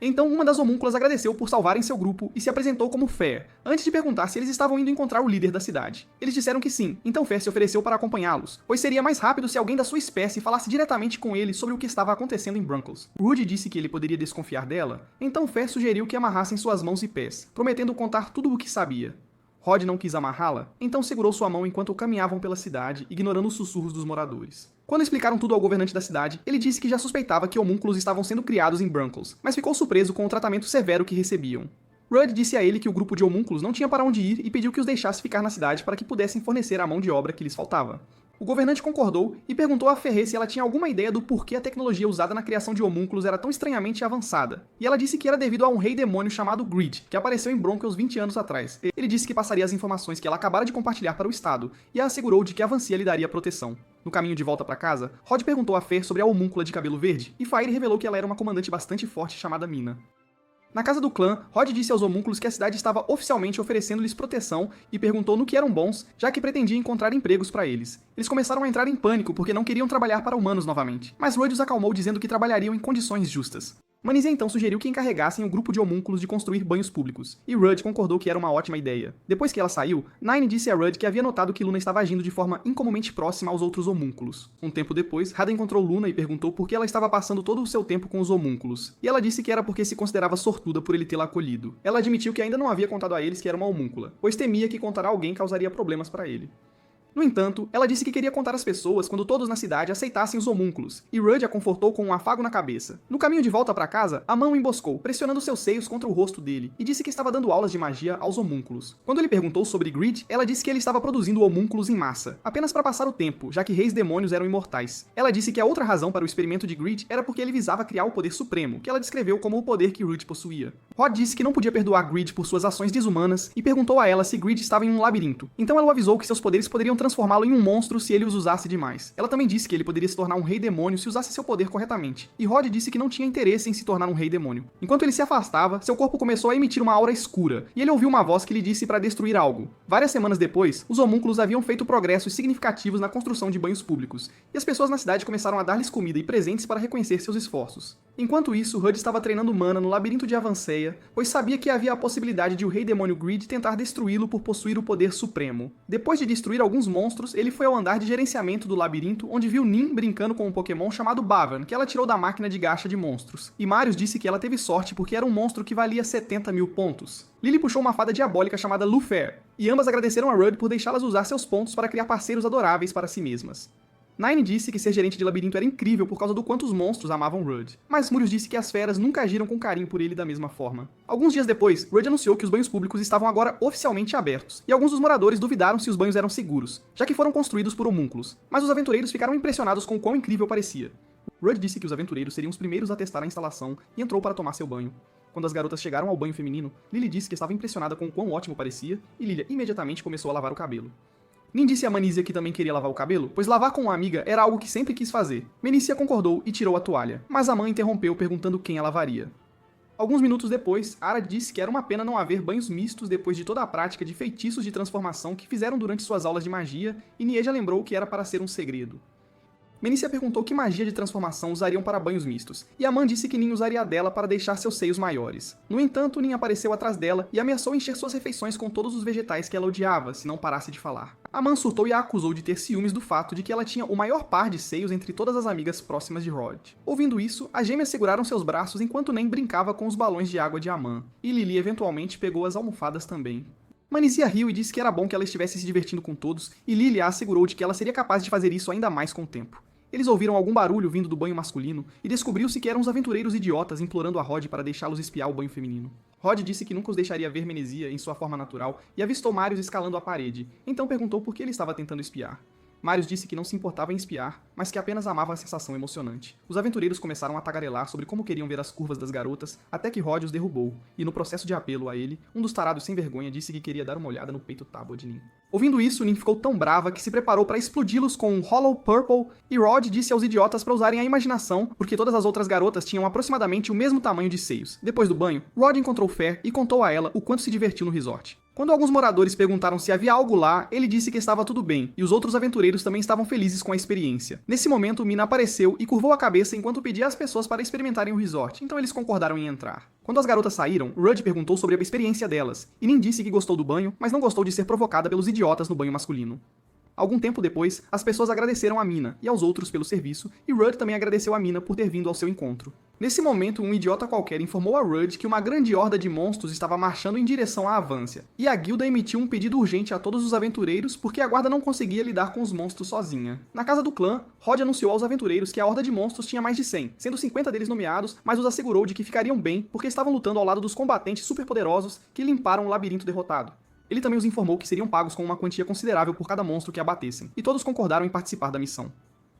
Então uma das homúnculas agradeceu por salvarem seu grupo e se apresentou como Fair, antes de perguntar se eles estavam indo encontrar o líder da cidade. Eles disseram que sim, então Fair se ofereceu para acompanhá-los, pois seria mais rápido se alguém da sua espécie falasse diretamente com ele sobre o que estava acontecendo em Brunkles. Rude disse que ele poderia desconfiar dela, então Fair sugeriu que amarrassem suas mãos e pés, prometendo contar tudo o que sabia. Rod não quis amarrá-la, então segurou sua mão enquanto caminhavam pela cidade, ignorando os sussurros dos moradores. Quando explicaram tudo ao governante da cidade, ele disse que já suspeitava que homúnculos estavam sendo criados em Brunkles, mas ficou surpreso com o tratamento severo que recebiam. Rudd disse a ele que o grupo de homúnculos não tinha para onde ir e pediu que os deixasse ficar na cidade para que pudessem fornecer a mão de obra que lhes faltava. O governante concordou e perguntou a Ferrer se ela tinha alguma ideia do porquê a tecnologia usada na criação de homúnculos era tão estranhamente avançada. E ela disse que era devido a um rei demônio chamado Greed, que apareceu em Brunkles 20 anos atrás. Ele disse que passaria as informações que ela acabara de compartilhar para o Estado e a assegurou de que Avancia lhe daria proteção. No caminho de volta para casa, Rod perguntou a Fer sobre a homúncula de cabelo verde e Fire revelou que ela era uma comandante bastante forte chamada Mina. Na casa do clã, Rod disse aos homúnculos que a cidade estava oficialmente oferecendo-lhes proteção e perguntou no que eram bons, já que pretendia encontrar empregos para eles. Eles começaram a entrar em pânico porque não queriam trabalhar para humanos novamente, mas Rod os acalmou dizendo que trabalhariam em condições justas. Manizia então sugeriu que encarregassem o grupo de homúnculos de construir banhos públicos, e Rudd concordou que era uma ótima ideia. Depois que ela saiu, Nine disse a Rudd que havia notado que Luna estava agindo de forma incomumente próxima aos outros homúnculos. Um tempo depois, Hada encontrou Luna e perguntou por que ela estava passando todo o seu tempo com os homúnculos, e ela disse que era porque se considerava sortuda por ele tê-la acolhido. Ela admitiu que ainda não havia contado a eles que era uma homúncula, pois temia que contar a alguém causaria problemas para ele. No entanto, ela disse que queria contar às pessoas quando todos na cidade aceitassem os homúnculos, e Rudd a confortou com um afago na cabeça. No caminho de volta para casa, a mão o emboscou, pressionando seus seios contra o rosto dele, e disse que estava dando aulas de magia aos homúnculos. Quando ele perguntou sobre Greed, ela disse que ele estava produzindo homúnculos em massa, apenas para passar o tempo, já que reis demônios eram imortais. Ela disse que a outra razão para o experimento de Greed era porque ele visava criar o poder supremo, que ela descreveu como o poder que Rudd possuía. Rod disse que não podia perdoar Greed por suas ações desumanas, e perguntou a ela se Greed estava em um labirinto. Então ela o avisou que seus poderes poderiam transformá-lo em um monstro se ele os usasse demais. Ela também disse que ele poderia se tornar um rei demônio se usasse seu poder corretamente. E Rod disse que não tinha interesse em se tornar um rei demônio. Enquanto ele se afastava, seu corpo começou a emitir uma aura escura, e ele ouviu uma voz que lhe disse para destruir algo. Várias semanas depois, os homúnculos haviam feito progressos significativos na construção de banhos públicos, e as pessoas na cidade começaram a dar-lhes comida e presentes para reconhecer seus esforços. Enquanto isso, Rudd estava treinando Mana no labirinto de Avanceia, pois sabia que havia a possibilidade de o rei demônio Greed tentar destruí-lo por possuir o poder supremo. Depois de destruir alguns monstros, ele foi ao andar de gerenciamento do labirinto, onde viu Nin brincando com um Pokémon chamado Bavan, que ela tirou da máquina de gacha de monstros. E Marius disse que ela teve sorte porque era um monstro que valia 70 mil pontos. Lily puxou uma fada diabólica chamada Lufair, e ambas agradeceram a Rudd por deixá-las usar seus pontos para criar parceiros adoráveis para si mesmas. Nine disse que ser gerente de labirinto era incrível por causa do quanto os monstros amavam Rudd, mas Murius disse que as feras nunca agiram com carinho por ele da mesma forma. Alguns dias depois, Rudd anunciou que os banhos públicos estavam agora oficialmente abertos, e alguns dos moradores duvidaram se os banhos eram seguros, já que foram construídos por homúnculos, mas os aventureiros ficaram impressionados com o quão incrível parecia. Rudd disse que os aventureiros seriam os primeiros a testar a instalação e entrou para tomar seu banho. Quando as garotas chegaram ao banho feminino, Lily disse que estava impressionada com o quão ótimo parecia, e Lilia imediatamente começou a lavar o cabelo. Nin disse a Manizia que também queria lavar o cabelo, pois lavar com uma amiga era algo que sempre quis fazer. Menícia concordou e tirou a toalha, mas a mãe interrompeu perguntando quem a lavaria. Alguns minutos depois, Ara disse que era uma pena não haver banhos mistos depois de toda a prática de feitiços de transformação que fizeram durante suas aulas de magia, e Nieja lembrou que era para ser um segredo. Menícia perguntou que magia de transformação usariam para banhos mistos, e Aman disse que Nin usaria a dela para deixar seus seios maiores. No entanto, Nin apareceu atrás dela e ameaçou encher suas refeições com todos os vegetais que ela odiava, se não parasse de falar. Aman surtou e a acusou de ter ciúmes do fato de que ela tinha o maior par de seios entre todas as amigas próximas de Rod. Ouvindo isso, as gêmeas seguraram seus braços enquanto Nen brincava com os balões de água de Aman, e Lily eventualmente pegou as almofadas também. Manizia riu e disse que era bom que ela estivesse se divertindo com todos, e Lily a assegurou de que ela seria capaz de fazer isso ainda mais com o tempo. Eles ouviram algum barulho vindo do banho masculino e descobriu-se que eram os aventureiros idiotas implorando a Rod para deixá-los espiar o banho feminino. Rod disse que nunca os deixaria ver Menezia em sua forma natural e avistou Marius escalando a parede, então perguntou por que ele estava tentando espiar. Marius disse que não se importava em espiar, mas que apenas amava a sensação emocionante. Os aventureiros começaram a tagarelar sobre como queriam ver as curvas das garotas, até que Rod os derrubou, e no processo de apelo a ele, um dos tarados sem vergonha disse que queria dar uma olhada no peito tábua de Nin. Ouvindo isso, Nin ficou tão brava que se preparou para explodi-los com um Hollow Purple, e Rod disse aos idiotas para usarem a imaginação, porque todas as outras garotas tinham aproximadamente o mesmo tamanho de seios. Depois do banho, Rod encontrou Fair e contou a ela o quanto se divertiu no resort. Quando alguns moradores perguntaram se havia algo lá, ele disse que estava tudo bem, e os outros aventureiros também estavam felizes com a experiência. Nesse momento, Mina apareceu e curvou a cabeça enquanto pedia às pessoas para experimentarem o resort, então eles concordaram em entrar. Quando as garotas saíram, Rudd perguntou sobre a experiência delas, e Nin disse que gostou do banho, mas não gostou de ser provocada pelos idiotas no banho masculino. Algum tempo depois, as pessoas agradeceram a Mina e aos outros pelo serviço, e Rudd também agradeceu a Mina por ter vindo ao seu encontro. Nesse momento, um idiota qualquer informou a Rudd que uma grande horda de monstros estava marchando em direção à Avância, e a guilda emitiu um pedido urgente a todos os aventureiros porque a guarda não conseguia lidar com os monstros sozinha. Na casa do clã, Rod anunciou aos aventureiros que a horda de monstros tinha mais de 100, sendo 50 deles nomeados, mas os assegurou de que ficariam bem porque estavam lutando ao lado dos combatentes superpoderosos que limparam o labirinto derrotado. Ele também os informou que seriam pagos com uma quantia considerável por cada monstro que abatessem, e todos concordaram em participar da missão.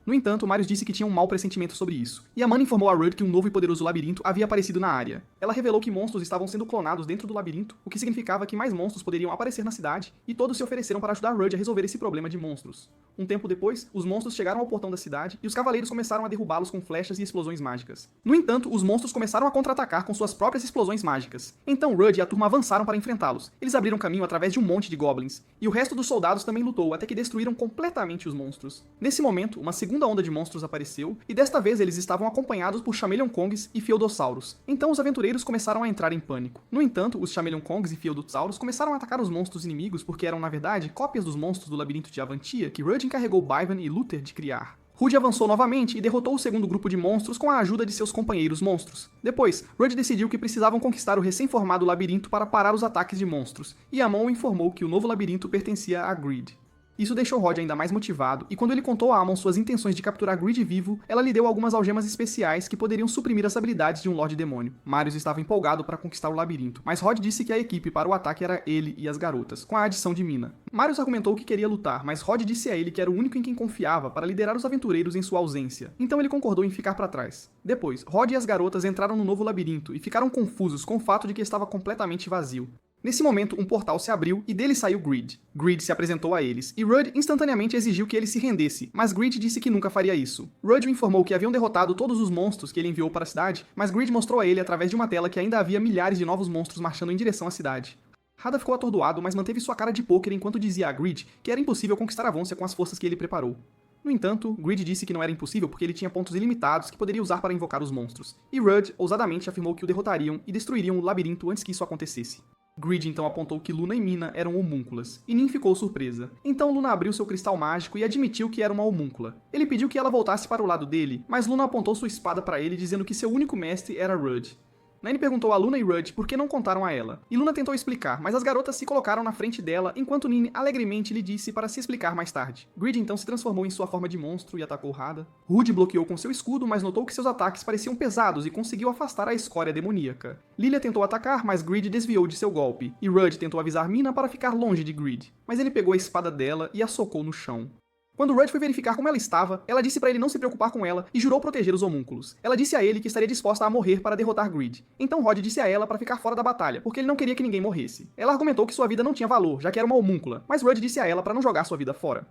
No entanto, Marius disse que tinha um mau pressentimento sobre isso, e Aman informou a Rudd que um novo e poderoso labirinto havia aparecido na área. Ela revelou que monstros estavam sendo clonados dentro do labirinto, o que significava que mais monstros poderiam aparecer na cidade, e todos se ofereceram para ajudar Rudd a resolver esse problema de monstros. Um tempo depois, os monstros chegaram ao portão da cidade, e os cavaleiros começaram a derrubá-los com flechas e explosões mágicas. No entanto, os monstros começaram a contra-atacar com suas próprias explosões mágicas. Então Rudd e a turma avançaram para enfrentá-los. Eles abriram caminho através de um monte de goblins, e o resto dos soldados também lutou até que destruíram completamente os monstros. Nesse momento, uma segunda onda de monstros apareceu, e desta vez eles estavam acompanhados por Chameleon Kongs e Feodossauros. Então os aventureiros começaram a entrar em pânico. No entanto, os Chameleon Kongs e Feodossauros começaram a atacar os monstros inimigos porque eram, na verdade, cópias dos monstros do labirinto de Avantia que Rudd encarregou Byvan e Luther de criar. Rudd avançou novamente e derrotou o segundo grupo de monstros com a ajuda de seus companheiros monstros. Depois, Rudd decidiu que precisavam conquistar o recém-formado labirinto para parar os ataques de monstros, e Amon informou que o novo labirinto pertencia a Greed. Isso deixou Rod ainda mais motivado, e quando ele contou a Amon suas intenções de capturar Greed vivo, ela lhe deu algumas algemas especiais que poderiam suprimir as habilidades de um Lorde Demônio. Marius estava empolgado para conquistar o labirinto, mas Rod disse que a equipe para o ataque era ele e as garotas, com a adição de Mina. Marius argumentou que queria lutar, mas Rod disse a ele que era o único em quem confiava para liderar os aventureiros em sua ausência, então ele concordou em ficar para trás. Depois, Rod e as garotas entraram no novo labirinto e ficaram confusos com o fato de que estava completamente vazio. Nesse momento, um portal se abriu e dele saiu Greed. Greed se apresentou a eles, e Rudd instantaneamente exigiu que ele se rendesse, mas Greed disse que nunca faria isso. Rudd o informou que haviam derrotado todos os monstros que ele enviou para a cidade, mas Greed mostrou a ele através de uma tela que ainda havia milhares de novos monstros marchando em direção à cidade. Hada ficou atordoado, mas manteve sua cara de pôquer enquanto dizia a Greed que era impossível conquistar Avância com as forças que ele preparou. No entanto, Greed disse que não era impossível porque ele tinha pontos ilimitados que poderia usar para invocar os monstros, e Rudd ousadamente afirmou que o derrotariam e destruiriam o labirinto antes que isso acontecesse. Greed então apontou que Luna e Mina eram homúnculas, e Nin ficou surpresa. Então Luna abriu seu cristal mágico e admitiu que era uma homúncula. Ele pediu que ela voltasse para o lado dele, mas Luna apontou sua espada para ele dizendo que seu único mestre era Rudd. Nine perguntou a Luna e Rudd por que não contaram a ela, e Luna tentou explicar, mas as garotas se colocaram na frente dela enquanto Nine alegremente lhe disse para se explicar mais tarde. Greed então se transformou em sua forma de monstro e atacou Hada. Rude bloqueou com seu escudo, mas notou que seus ataques pareciam pesados e conseguiu afastar a escória demoníaca. Lilia tentou atacar, mas Greed desviou de seu golpe, e Rudd tentou avisar Mina para ficar longe de Greed, mas ele pegou a espada dela e a socou no chão. Quando Rudd foi verificar como ela estava, ela disse para ele não se preocupar com ela e jurou proteger os homúnculos. Ela disse a ele que estaria disposta a morrer para derrotar Greed. Então Rod disse a ela para ficar fora da batalha, porque ele não queria que ninguém morresse. Ela argumentou que sua vida não tinha valor, já que era uma homúncula, mas Rudd disse a ela para não jogar sua vida fora.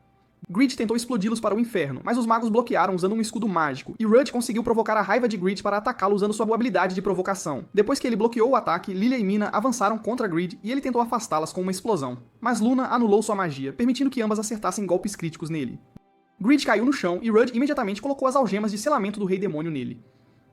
Greed tentou explodi-los para o inferno, mas os magos bloquearam usando um escudo mágico, e Rudd conseguiu provocar a raiva de Greed para atacá-lo usando sua habilidade de provocação. Depois que ele bloqueou o ataque, Lilia e Mina avançaram contra Greed e ele tentou afastá-las com uma explosão. Mas Luna anulou sua magia, permitindo que ambas acertassem golpes críticos nele. Grid caiu no chão e Rudd imediatamente colocou as algemas de selamento do Rei Demônio nele.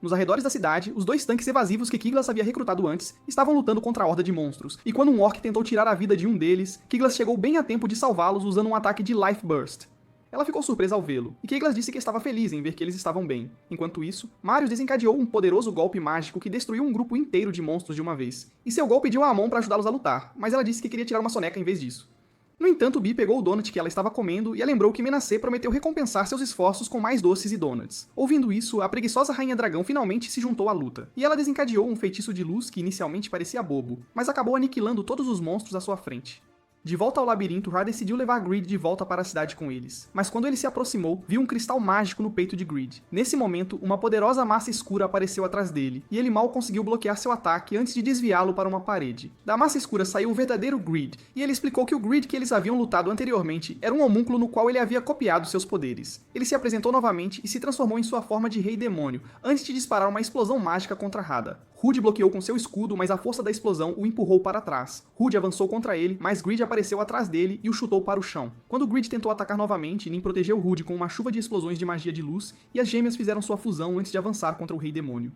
Nos arredores da cidade, os 2 tanques evasivos que Kiglas havia recrutado antes estavam lutando contra a horda de monstros, e quando um orc tentou tirar a vida de um deles, Kiglas chegou bem a tempo de salvá-los usando um ataque de Life Burst. Ela ficou surpresa ao vê-lo, e Kiglas disse que estava feliz em ver que eles estavam bem. Enquanto isso, Marius desencadeou um poderoso golpe mágico que destruiu um grupo inteiro de monstros de uma vez. E seu golpe pediu a Amon para ajudá-los a lutar, mas ela disse que queria tirar uma soneca em vez disso. No entanto, Bee pegou o donut que ela estava comendo e a lembrou que Menacê prometeu recompensar seus esforços com mais doces e donuts. Ouvindo isso, a preguiçosa Rainha Dragão finalmente se juntou à luta, e ela desencadeou um feitiço de luz que inicialmente parecia bobo, mas acabou aniquilando todos os monstros à sua frente. De volta ao labirinto, Ra decidiu levar Grid de volta para a cidade com eles, mas quando ele se aproximou, viu um cristal mágico no peito de Grid. Nesse momento, uma poderosa massa escura apareceu atrás dele, e ele mal conseguiu bloquear seu ataque antes de desviá-lo para uma parede. Da massa escura saiu o verdadeiro Grid, e ele explicou que o Grid que eles haviam lutado anteriormente era um homúnculo no qual ele havia copiado seus poderes. Ele se apresentou novamente e se transformou em sua forma de Rei Demônio, antes de disparar uma explosão mágica contra Radha. Rude bloqueou com seu escudo, mas a força da explosão o empurrou para trás. Rude avançou contra ele, mas Grid apareceu atrás dele e o chutou para o chão. Quando Grid tentou atacar novamente, Nin protegeu Rude com uma chuva de explosões de magia de luz, e as gêmeas fizeram sua fusão antes de avançar contra o Rei Demônio.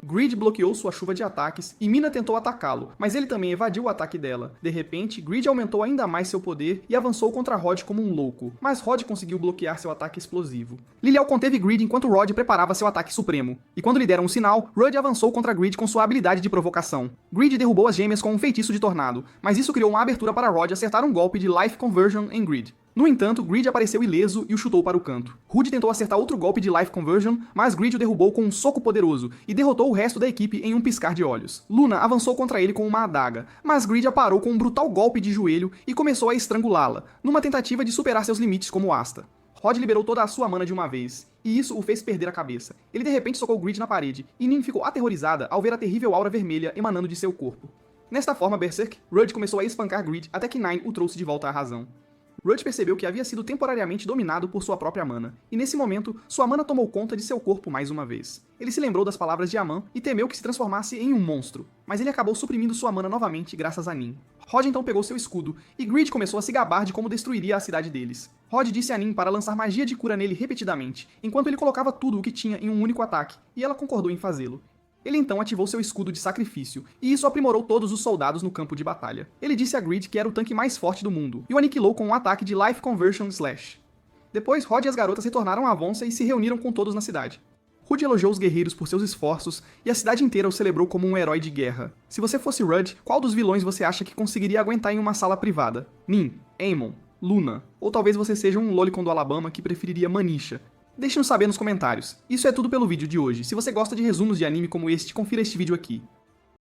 Grid bloqueou sua chuva de ataques e Mina tentou atacá-lo, mas ele também evadiu o ataque dela. De repente, Grid aumentou ainda mais seu poder e avançou contra Rod como um louco, mas Rod conseguiu bloquear seu ataque explosivo. Lilial conteve Grid enquanto Rod preparava seu ataque supremo, e quando lhe deram um sinal, Rudd avançou contra Grid com sua habilidade de provocação. Grid derrubou as gêmeas com um feitiço de tornado, mas isso criou uma abertura para Rod acertar um golpe de Life Conversion em Grid. No entanto, Grid apareceu ileso e o chutou para o canto. Rude tentou acertar outro golpe de Life Conversion, mas Grid o derrubou com um soco poderoso e derrotou o resto da equipe em um piscar de olhos. Luna avançou contra ele com uma adaga, mas Grid a parou com um brutal golpe de joelho e começou a estrangulá-la, numa tentativa de superar seus limites como Asta. Rod liberou toda a sua mana de uma vez, e isso o fez perder a cabeça. Ele de repente socou Grid na parede, e Nin ficou aterrorizada ao ver a terrível aura vermelha emanando de seu corpo. Nesta forma, Berserk, Rudd começou a espancar Grid até que Nine o trouxe de volta à razão. Rudd percebeu que havia sido temporariamente dominado por sua própria mana, e nesse momento, sua mana tomou conta de seu corpo mais uma vez. Ele se lembrou das palavras de Aman e temeu que se transformasse em um monstro, mas ele acabou suprimindo sua mana novamente graças a Nin. Rod então pegou seu escudo, e Grid começou a se gabar de como destruiria a cidade deles. Rod disse a Nin para lançar magia de cura nele repetidamente, enquanto ele colocava tudo o que tinha em um único ataque, e ela concordou em fazê-lo. Ele então ativou seu escudo de sacrifício, e isso aprimorou todos os soldados no campo de batalha. Ele disse a Grid que era o tanque mais forte do mundo, e o aniquilou com um ataque de Life Conversion Slash. Depois, Rod e as garotas retornaram à Vonsa e se reuniram com todos na cidade. Rudd elogiou os guerreiros por seus esforços, e a cidade inteira o celebrou como um herói de guerra. Se você fosse Rudd, qual dos vilões você acha que conseguiria aguentar em uma sala privada? Nin, Aemon, Luna, ou talvez você seja um lolicon do Alabama que preferiria Manisha? Deixe-nos saber nos comentários. Isso é tudo pelo vídeo de hoje. Se você gosta de resumos de anime como este, confira este vídeo aqui.